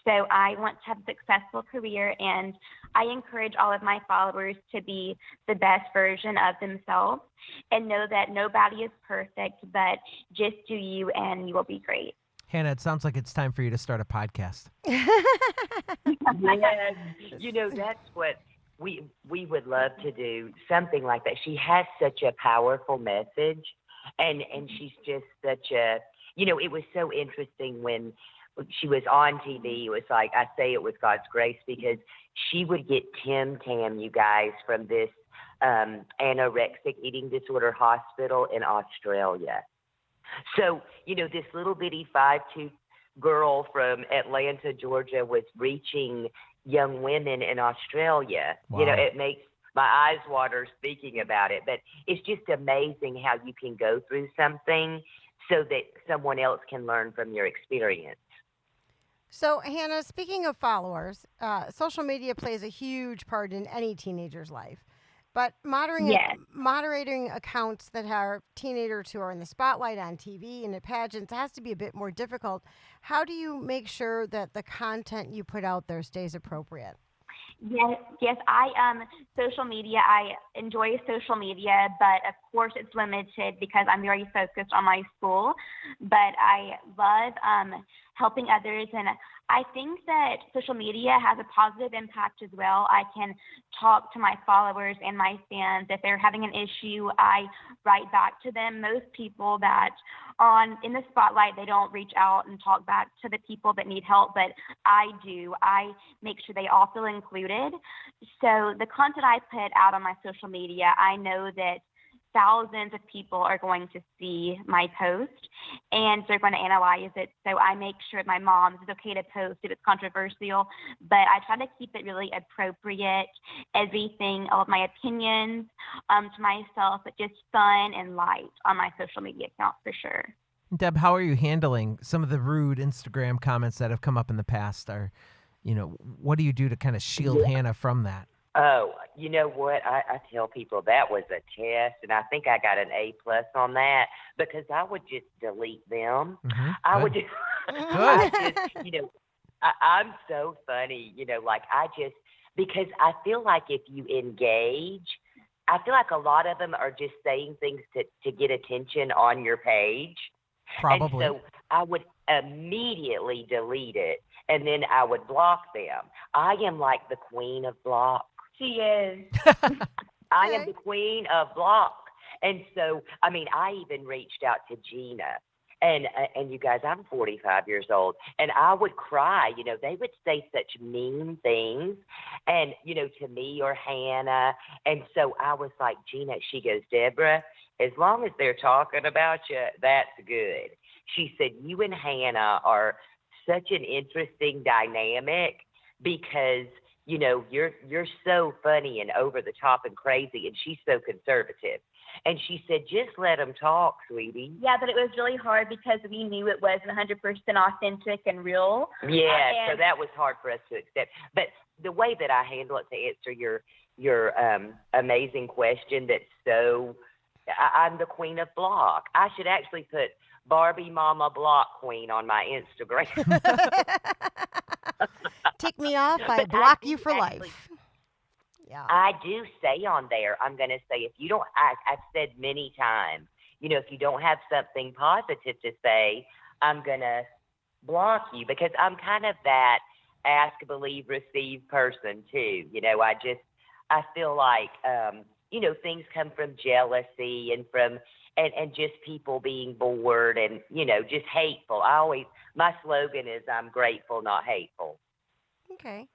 So I want to have a successful career, and I encourage all of my followers to be the best version of themselves and know that nobody is perfect, but just do you and you will be great. Hannah, it sounds like it's time for you to start a podcast. Yes. That's what we would love to do, something like that. She has such a powerful message, and she's just such a, it was so interesting when she was on TV. It was like, I say it was God's grace, because she would get Tim Tam, you guys, from this anorexic eating disorder hospital in Australia. So, this little bitty 5'2" girl from Atlanta, Georgia, was reaching young women in Australia. Wow. It makes my eyes water speaking about it, but it's just amazing how you can go through something so that someone else can learn from your experience. So, Hannah, speaking of followers, social media plays a huge part in any teenager's life. But moderating accounts that are teenagers who are in the spotlight on TV and at pageants has to be a bit more difficult. How do you make sure that the content you put out there stays appropriate? Yes. Social media. I enjoy social media, but of course it's limited because I'm very focused on my school. But I love helping others, and I think that social media has a positive impact as well. I can talk to my followers and my fans. If they're having an issue, I write back to them. Most people that are in the spotlight, they don't reach out and talk back to the people that need help, but I do. I make sure they all feel included. So the content I put out on my social media, I know that thousands of people are going to see my post, and they're going to analyze it. So I make sure my mom, it's okay to post if it's controversial, but I try to keep it really appropriate, everything, all of my opinions to myself, but just fun and light on my social media account for sure. Deb, how are you handling some of the rude Instagram comments that have come up in the past? What do you do to kind of shield Hannah from that? Oh, you know what? I tell people that was a test, and I think I got an A+ on that because I would just delete them. Mm-hmm. I would just, I'm so funny, because I feel like if you engage, I feel like a lot of them are just saying things to get attention on your page. Probably. And so I would immediately delete it, and then I would block them. I am like the queen of block. She is. I am the queen of block. And so, I even reached out to Gina. And you guys, I'm 45 years old. And I would cry. They would say such mean things. And, to me or Hannah. And so I was like, Gina, she goes, Deborah, as long as they're talking about you, that's good. She said, you and Hannah are such an interesting dynamic because you're so funny and over the top and crazy, and she's so conservative. And she said, just let them talk, sweetie. Yeah, but it was really hard because we knew it was 100% authentic and real. Yeah, so that was hard for us to accept. But the way that I handle it, to answer your amazing question, I'm the queen of block. I should actually put Barbie Mama Block Queen on my Instagram. Tick me off, I block you for life. Yeah. I do say on there, I'm going to say, if you don't, I've said many times, if you don't have something positive to say, I'm going to block you, because I'm kind of that ask, believe, receive person too. I feel like, things come from jealousy and from, and just people being bored and, just hateful. My slogan is, I'm grateful, not hateful. Okay.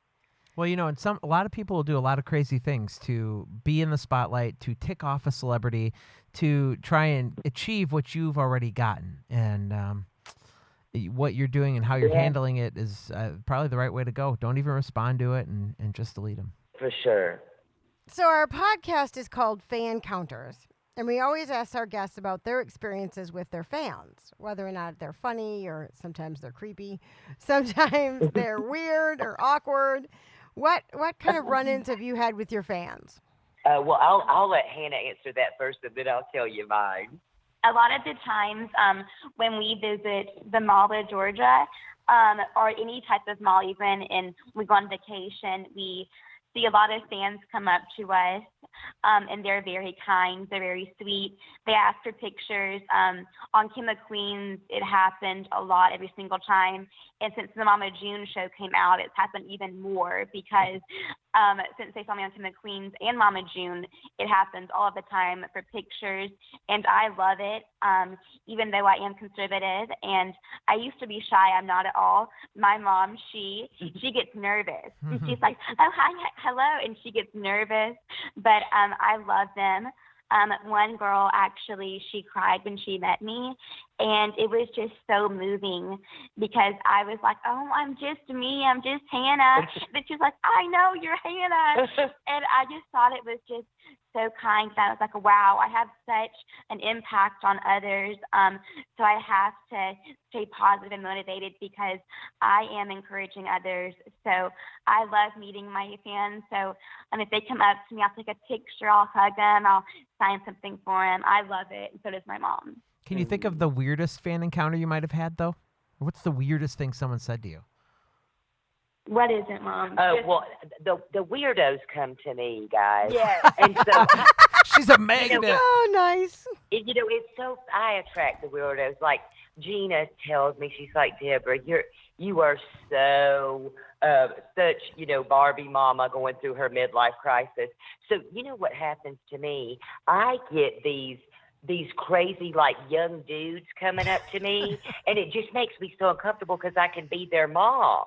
Well, and a lot of people will do a lot of crazy things to be in the spotlight, to tick off a celebrity, to try and achieve what you've already gotten. And what you're doing and how you're handling it is probably the right way to go. Don't even respond to it and just delete them. For sure. So our podcast is called Fan Counters. And we always ask our guests about their experiences with their fans, whether or not they're funny or sometimes they're creepy. Sometimes they're weird or awkward. What kind of run-ins have you had with your fans? Well, I'll let Hannah answer that first, and then I'll tell you mine. A lot of the times when we visit the mall in Georgia or any type of mall even, and we go on vacation, we see a lot of fans come up to us and they're very kind. They're very sweet. They ask for pictures. On Kim McQueen's, it happened a lot every single time. And since the Mama June show came out, it's happened even more because since they saw me on Kim McQueen's and Mama June, it happens all of the time for pictures. And I love it, even though I am conservative. And I used to be shy. I'm not at all. My mom, she gets nervous. She's like, oh, hi, hello. And she gets nervous. But I love them. One girl, actually, she cried when she met me, and it was just so moving because I was like, oh, I'm just me. I'm just Hannah. But she was like, I know you're Hannah. And I just thought it was just so kind. I was like, wow, I have such an impact on others. So I have to stay positive and motivated because I am encouraging others. So I love meeting my fans. So if they come up to me, I'll take a picture, I'll hug them, I'll sign something for them. I love it. And so does my mom. Can you think of the weirdest fan encounter you might have had, though? Or what's the weirdest thing someone said to you? What is it, Mom? Well, the weirdos come to me, guys. Yeah. And so she's a magnet. Oh, nice. It's so I attract the weirdos. Like Gina tells me, she's like, Deborah, you are so such, Barbie mama going through her midlife crisis. So you know what happens to me? I get these crazy, like, young dudes coming up to me, and it just makes me so uncomfortable because I can be their mom.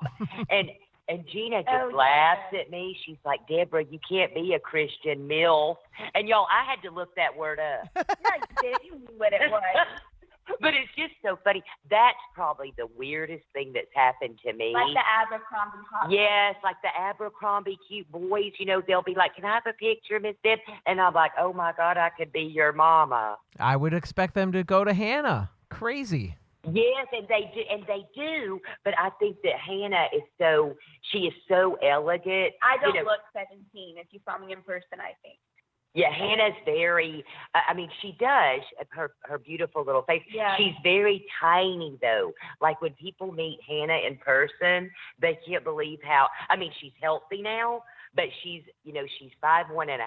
And Gina just laughs at me. She's like, Deborah, you can't be a Christian MILF. And, y'all, I had to look that word up. No, you did. You knew what it was. But it's just so funny. That's probably the weirdest thing that's happened to me. Like the Abercrombie hot. Yes, like the Abercrombie cute boys, they'll be like, can I have a picture, Miss Deb? And I'm like, oh, my God, I could be your mama. I would expect them to go to Hannah. Crazy. Yes, and they do, but I think that Hannah is so elegant. I don't look 17 if you saw me in person, I think. Yeah, Hannah's very, she does, her beautiful little face. Yeah. She's very tiny, though. Like, when people meet Hannah in person, they can't believe how, she's healthy now, but she's 5'1.5".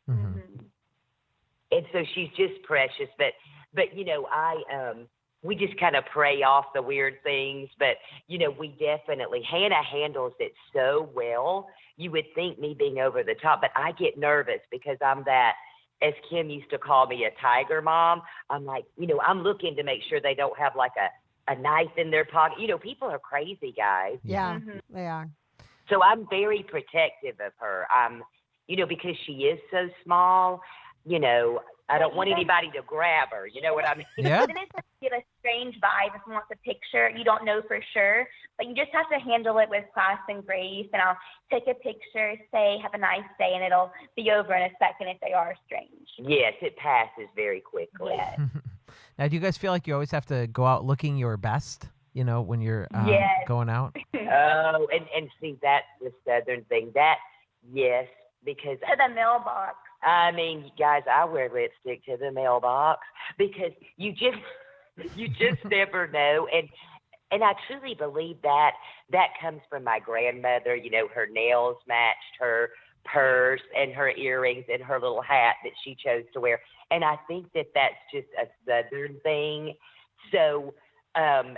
Mm-hmm. And so she's just precious. But we just kind of pray off the weird things. But, we definitely, Hannah handles it so well. You would think me being over the top, but I get nervous because I'm that, as Kim used to call me, a tiger mom. I'm like, I'm looking to make sure they don't have like a knife in their pocket. People are crazy, guys. Yeah, they are. So I'm very protective of her. Because she is so small, I don't want anybody to grab her. You know what I mean? Yeah. Then it's get a strange vibe if someone wants a picture. You don't know for sure, but you just have to handle it with class and grace. And I'll take a picture, say, have a nice day, and it'll be over in a second if they are strange. Yes, it passes very quickly. Yes. Now, do you guys feel like you always have to go out looking your best, when you're going out? Oh, and see, that's the Southern thing. Yes, because To the mailbox. Guys, I wear lipstick to the mailbox because you just never know. And I truly believe that comes from my grandmother. Her nails matched her purse and her earrings and her little hat that she chose to wear. And I think that that's just a Southern thing. So, and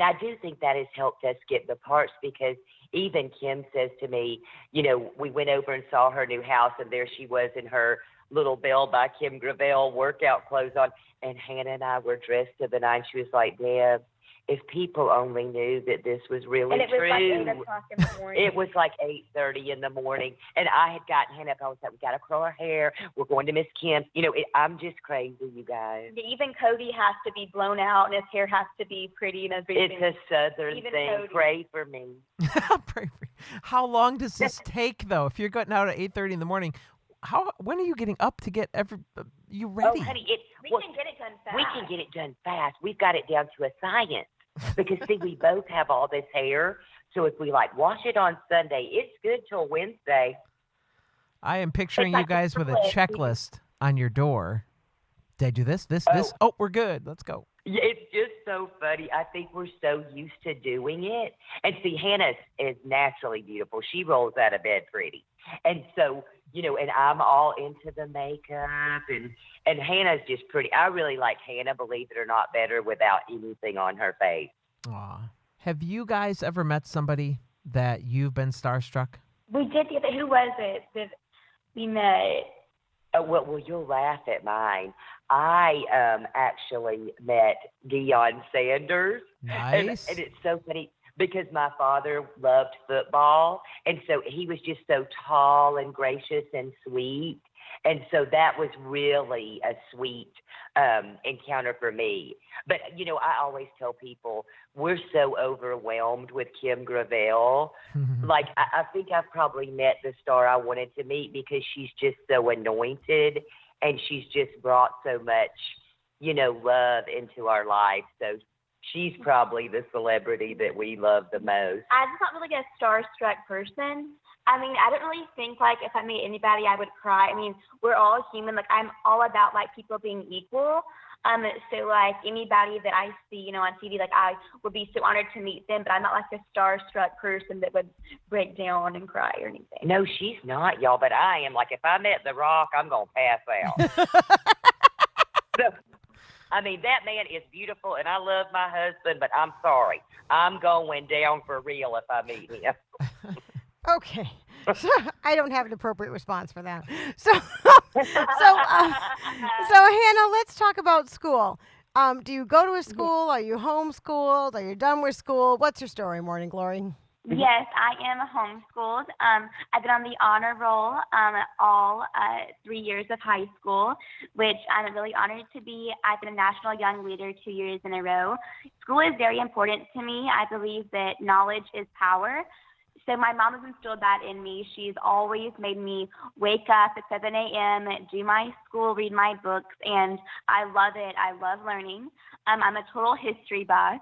I do think that has helped us get the parts because even Kim says to me, we went over and saw her new house, and there she was in her little Belle by Kim Gravel workout clothes on, and Hannah and I were dressed to the nines. She was like, Deb, if people only knew that this was really true. And it was like 8 o'clock in the morning. It was like 8:30 in the morning, and I had gotten Hannah up. I was like, we got to curl her hair. We're going to Miss Kim. I'm just crazy, you guys. Even Cody has to be blown out, and his hair has to be pretty and everything. It's a Southern Even thing. Cody. Pray for me. Pray for you. How long does this take, though? If you're getting out at 8:30 in the morning, when are you getting up to get you ready? Oh, honey, we can get it done fast. We can get it done fast. We've got it down to a science. Because, see, we both have all this hair. So if we, wash it on Sunday, it's good till Wednesday. I am picturing you guys with a checklist on your door. Did I do this, this? Oh, we're good. Let's go. Yeah, it's just so funny. I think we're so used to doing it. And see, Hannah is naturally beautiful. She rolls out of bed pretty. And so and I'm all into the makeup, and Hannah's just pretty. I really like Hannah, believe it or not, better without anything on her face. Aw. Have you guys ever met somebody that you've been starstruck? We did the other. Who was it that we met? Oh, well, you'll laugh at mine. I actually met Deion Sanders. Nice. And it's so funny because my father loved football, and so he was just so tall and gracious and sweet. And so that was really a sweet encounter for me. But, I always tell people we're so overwhelmed with Kim Gravel. Like, I think I've probably met the star I wanted to meet because she's just so anointed and she's just brought so much, love into our life. So she's probably the celebrity that we love the most. I'm not really a starstruck person. I mean, I don't really think, like, if I meet anybody, I would cry. I mean, we're all human. Like, I'm all about, like, people being equal. So, like, anybody that I see, on TV, like, I would be so honored to meet them, but I'm not, like, a starstruck person that would break down and cry or anything. No, she's not, y'all, but I am. Like, if I met The Rock, I'm going to pass out. So, I mean, that man is beautiful, and I love my husband, but I'm sorry. I'm going down for real if I meet him. Okay. So I don't have an appropriate response for that. So Hannah, let's talk about school. Do you go to a school? Are you homeschooled? Are you done with school? What's your story, Morning Glory? Yes, I am homeschooled. I've been on the honor roll all 3 years of high school, which I'm really honored to be. I've been a National Young Leader 2 years in a row. School is very important to me. I believe that knowledge is power. So my mom has instilled that in me. She's always made me wake up at 7 a.m., do my school, read my books, and I love it. I love learning. I'm a total history buff.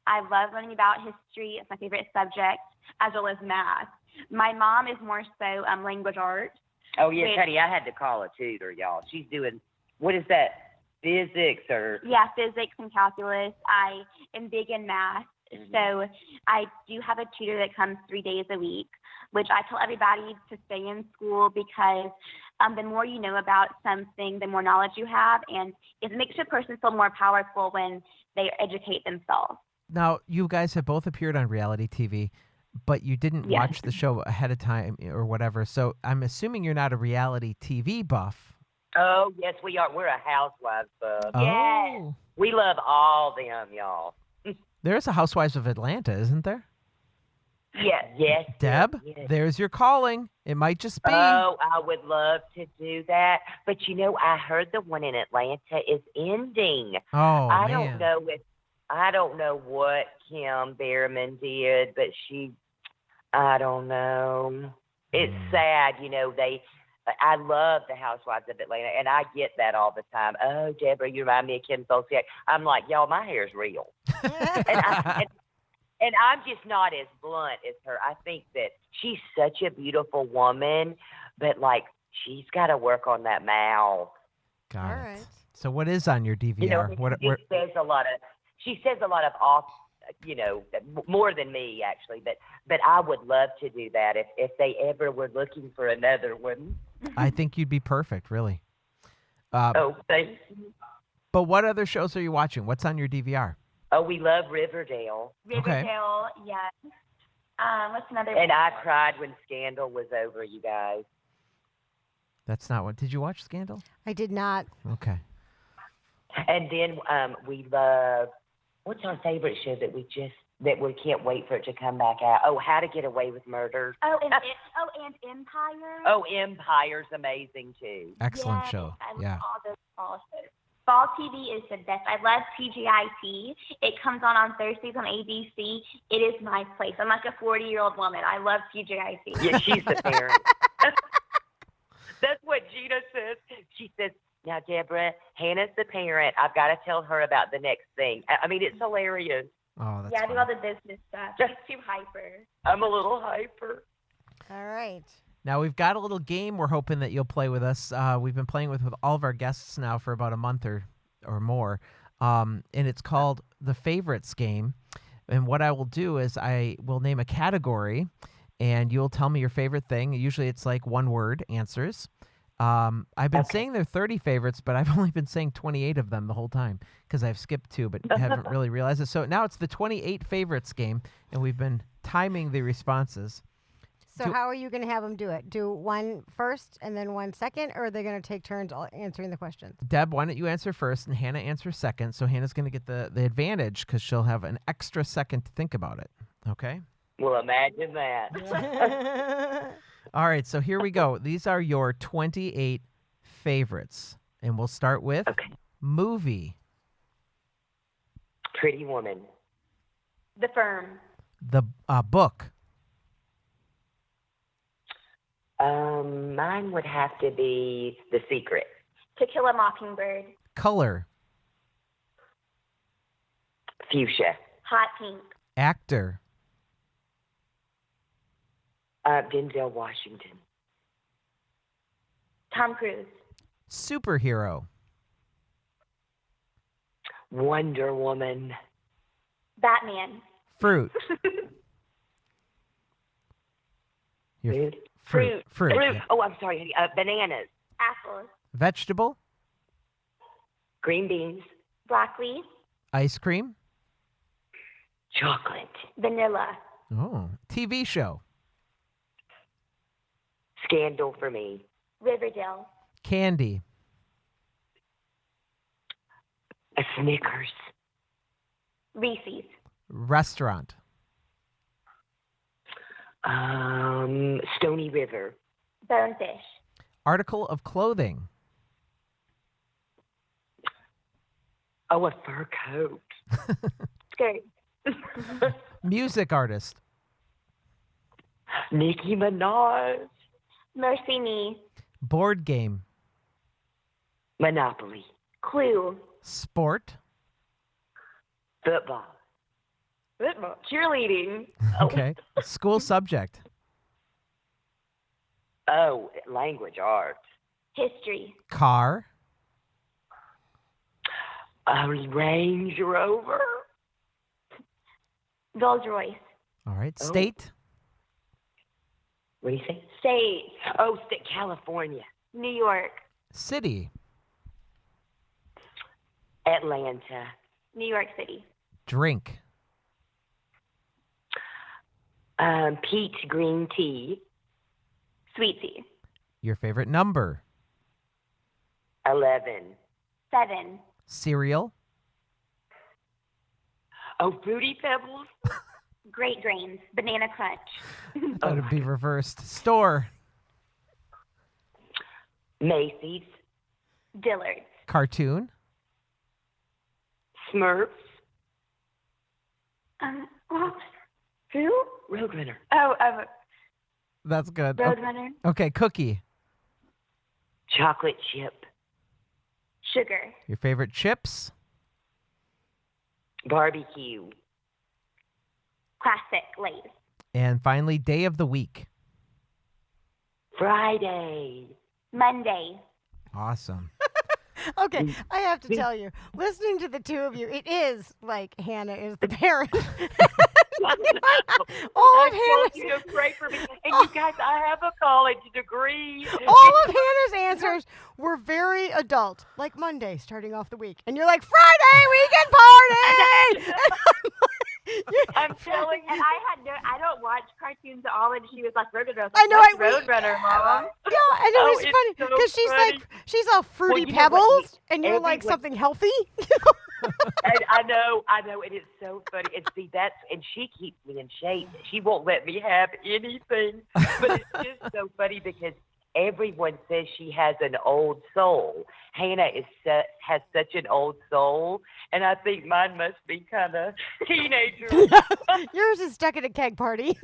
I love learning about history. It's my favorite subject, as well as math. My mom is more so language arts. Oh, yes, honey, I had to call a tutor, y'all. She's doing, what is that, physics or? Yeah, physics and calculus. I am big in math. So I do have a tutor that comes 3 days a week, which I tell everybody to stay in school because the more you know about something, the more knowledge you have, and it makes a person feel more powerful when they educate themselves. Now, you guys have both appeared on reality TV, but you didn't watch the show ahead of time or whatever, so I'm assuming you're not a reality TV buff. Oh, yes, we are. We're a housewives buff. Oh. Yes. We love all them, y'all. There's a Housewives of Atlanta, isn't there? Yes. Deb, yes. There's your calling. It might just be. Oh, I would love to do that. But, I heard the one in Atlanta is ending. Oh, I man. I don't know what Kim Behrman did, but I don't know. It's sad, I love the Housewives of Atlanta, and I get that all the time. Oh, Deborah, you remind me of Kim Zolciak. I'm like, y'all, my hair's real. and I'm just not as blunt as her. I think that she's such a beautiful woman, but, like, she's got to work on that mouth. Got All it. right. So what is on your DVR? She says a lot of off, more than me, actually. But I would love to do that if they ever were looking for another one. I think you'd be perfect, really. Thanks. But what other shows are you watching? What's on your DVR? Oh, we love Riverdale. Riverdale, yes. What's another And I cried when Scandal was over, you guys. That's not what. Did you watch Scandal? I did not. Okay. And then we love, what's our favorite show that we can't wait for it to come back out? Oh, How to Get Away with Murder. And Empire. Oh, Empire's amazing too. Excellent show. I love Yeah. all those also. Fall TV is the best. I love TGIP. It comes on Thursdays on ABC. It is my place. I'm like a 40-year-old woman. I love TGIP. Yeah, she's the parent. That's what Gina says. She says, now, Deborah, Hannah's the parent. I've got to tell her about the next thing. I mean, it's hilarious. Oh, that's I do fun. all the business stuff. She's too hyper. I'm a little hyper. All right. Now, we've got a little game we're hoping that you'll play with us. We've been playing with all of our guests now for about a month or more, and it's called the Favorites Game. And what I will do is I will name a category, and you'll tell me your favorite thing. Usually it's like one-word answers. I've been saying there are 30 favorites, but I've only been saying 28 of them the whole time because I've skipped 2, but haven't really realized it. So now it's the 28 favorites game, and we've been timing the responses. So how are you going to have them do it? Do one first and then one second, or are they going to take turns answering the questions? Deb, why don't you answer first and Hannah answer second? So Hannah's going to get the advantage because she'll have an extra second to think about it. Okay? Well, imagine that. All right, so here we go. These are your 28 favorites. And we'll start with movie. Pretty Woman. The Firm. The book. Mine would have to be The Secret. To Kill a Mockingbird. Color. Fuchsia. Hot Pink. Actor. Denzel Washington. Tom Cruise. Superhero. Wonder Woman. Batman. Fruit. Fruit. Yeah. Oh, I'm sorry. Bananas. Apples. Vegetable. Green beans. Broccoli. Ice cream. Chocolate. Vanilla. Oh. TV show. Scandal for me. Riverdale. Candy. A Snickers. Reese's. Restaurant. Stony River. Bonefish. Article of clothing. Oh, a fur coat. Skirt. Music artist. Nicki Minaj. Mercy Me. Board game. Monopoly. Clue. Sport. Football. Cheerleading. Okay. School subject. Oh, language arts. History. Car. A Range Rover. Rolls Royce. All right. State. What do you say? State. Oh, California. New York. City. Atlanta. New York City. Drink. Peach green tea. Sweet tea. Your favorite number. 11. 7. Cereal. Oh, Fruity Pebbles. Great Grains. Banana Crunch. That would be reversed. Store. Macy's. Dillard's. Cartoon. Smurfs. Who? Roadrunner. Oh, That's good. Roadrunner. Okay. Cookie. Chocolate chip. Sugar. Your favorite chips. Barbecue. Classic Lay's. And finally, day of the week. Friday. Monday. Awesome. Okay, I have to tell you, listening to the two of you, it is like Hannah is the parent. All of Hannah's You to pray for me. And you guys, I have a college degree. all of Hannah's answers were very adult, like Monday starting off the week. And you're like, Friday, weekend party! I'm telling you. And I don't watch cartoons at all, and she was like, Roadrunner. I know, Roadrunner, Mom. Yeah, and it was it's funny so because she's funny. like, she's all fruity you know what, pebbles, and you're like everyone- something healthy. And I know, and it's so funny. And see, and she keeps me in shape. She won't let me have anything. But it's just so funny because everyone says she has an old soul. Hannah has such an old soul, and I think mine must be kind of teenager. Yours is stuck at a keg party.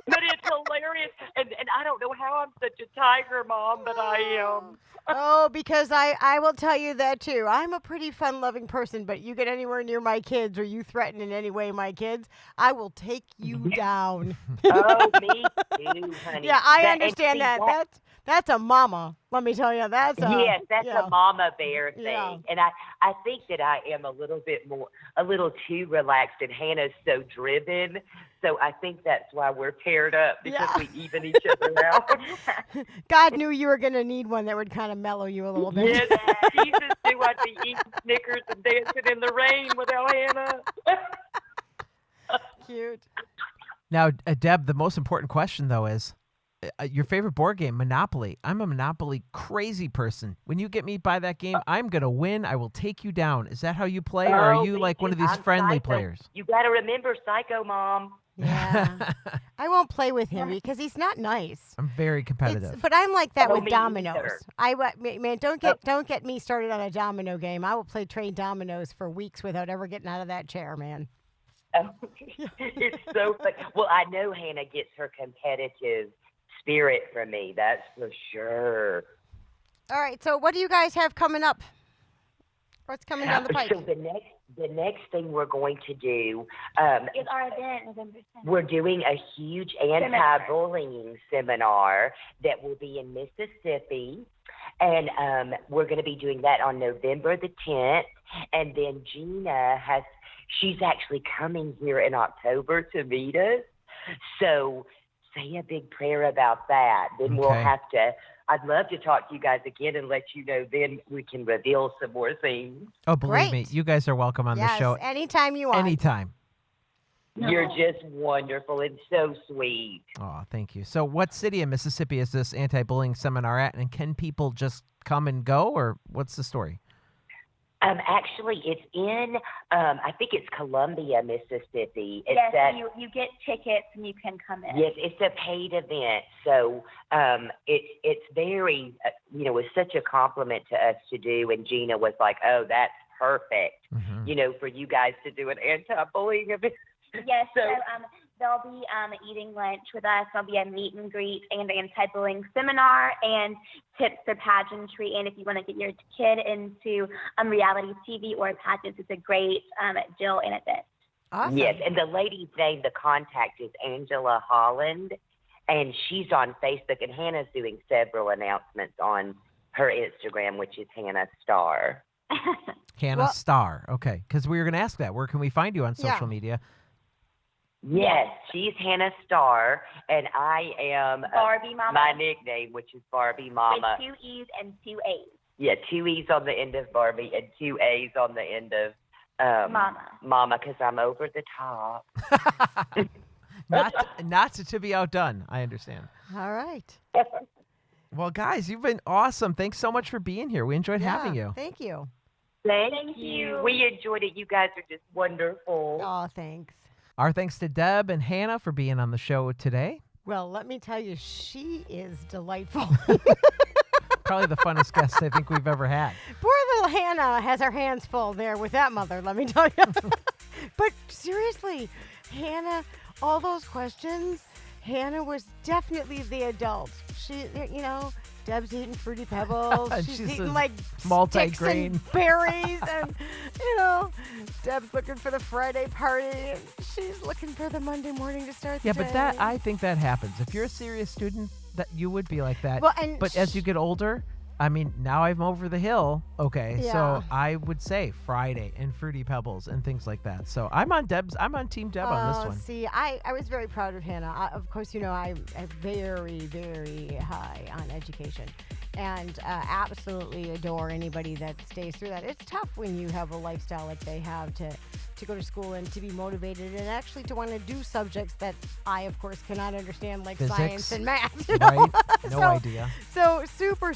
But it's hilarious, and I don't know how I'm such a tiger mom, but I am. Oh, because I will tell you that too. I'm a pretty fun-loving person, but you get anywhere near my kids or you threaten in any way my kids, I will take you down. Oh, me too, honey. Yeah, I And understand see, that. That's a mama. Let me tell you, that's yes, that's yeah. a mama bear thing. Yeah. And I think that I am a little too relaxed, and Hannah's so driven. So I think that's why we're paired up, because we even each other out. God knew you were going to need one that would kind of mellow you a little bit. Yes, Jesus knew I'd be eating Snickers and dancing in the rain without Hannah. Cute. Now, Deb, the most important question, though, is your favorite board game, Monopoly. I'm a Monopoly crazy person. When you get me by that game, I'm going to win. I will take you down. Is that how you play, or are you like one of these friendly players? You got to remember Psycho Mom. Yeah. I won't play with him because he's not nice. I'm very competitive. But I'm like that with me dominoes. either. Man, don't get me started on a domino game. I will play train dominoes for weeks without ever getting out of that chair, man. Oh, it's so funny. Well, I know Hannah gets her competitive spirit from me. That's for sure. All right. So what do you guys have coming up? What's coming down the pike? So the next thing we're going to do is our event November 10th. We're doing a huge anti-bullying seminar that will be in Mississippi. And we're going to be doing that on November the 10th. And then Gina she's actually coming here in October to meet us. So say a big prayer about that. Then we'll have to, I'd love to talk to you guys again and let you know, then we can reveal some more things. Oh, believe me, you guys are welcome on the show. Anytime you want. Anytime. You're just wonderful and so sweet. Oh, thank you. So what city in Mississippi is this anti-bullying seminar at, and can people just come and go, or what's the story? Actually, it's in, I think it's Columbia, Mississippi. Yes, you get tickets and you can come in. Yes, it's a paid event. So it's very, it was such a compliment to us to do. And Gina was like, oh, that's perfect, for you guys to do an anti-bullying event. Yes, so they'll be eating lunch with us. There'll be a meet and greet and anti-bullying seminar and tips for pageantry. And if you want to get your kid into reality TV or pageants, it's a great deal and event. Awesome. Yes, and the lady's name, the contact is Angela Holland, and she's on Facebook. And Hannah's doing several announcements on her Instagram, which is Hannah Star. Hannah Star. Okay, because we were going to ask that. Where can we find you on social media? Yes, she's Hannah Star, and I am Barbie Mama. My nickname, which is Barbie Mama. With 2 E's and 2 A's. Yeah, 2 E's on the end of Barbie and 2 A's on the end of Mama, because I'm over the top. not to be outdone. I understand. All right. Well, guys, you've been awesome. Thanks so much for being here. We enjoyed having you. Thank you. Thank you. We enjoyed it. You guys are just wonderful. Oh, thanks. Our thanks to Deb and Hannah for being on the show today. Well, let me tell you, she is delightful. Probably the funnest guest I think we've ever had. Poor little Hannah has her hands full there with that mother, let me tell you. But seriously, Hannah, all those questions, Hannah was definitely the adult. She, Deb's eating Fruity Pebbles. She's eating like multi-grain sticks and berries, and Deb's looking for the Friday party, and she's looking for the Monday morning to start the day. But I think that happens. If you're a serious student, that you would be like that. Well, but as you get older, I mean, now I'm over the hill. Okay, so I would say Friday and Fruity Pebbles and things like that. So I'm on Team Deb on this one. See, I was very proud of Hannah. Of course, I'm very, very high on education, and absolutely adore anybody that stays through that. It's tough when you have a lifestyle like they have to go to school and to be motivated and actually to want to do subjects that I, of course, cannot understand, like Physics, science and math. Right? No idea. So super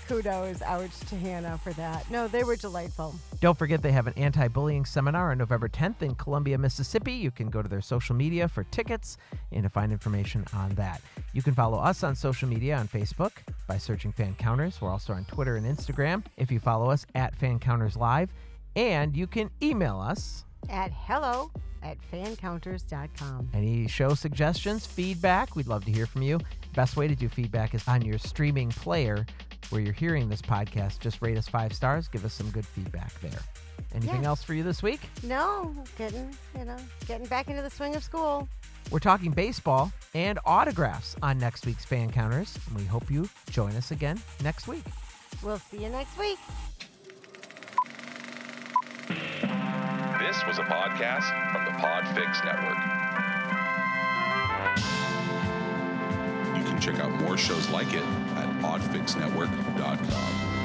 kudos out to Hannah for that. No, they were delightful. Don't forget they have an anti-bullying seminar on November 10th in Columbia, Mississippi. You can go to their social media for tickets and to find information on that. You can follow us on social media on Facebook by searching Fan Counters. We're also on Twitter and Instagram if you follow us at Fan Counters Live. And you can email us at hello@fancounters.com. Any show suggestions, feedback, we'd love to hear from you. Best way to do feedback is on your streaming player where you're hearing this podcast. Just rate us 5 stars. Give us some good feedback there. Anything else for you this week? No, getting back into the swing of school. We're talking baseball and autographs on next week's Fan Counters. And we hope you join us again next week. We'll see you next week. This was a podcast from the PodFix Network. You can check out more shows like it at podfixnetwork.com.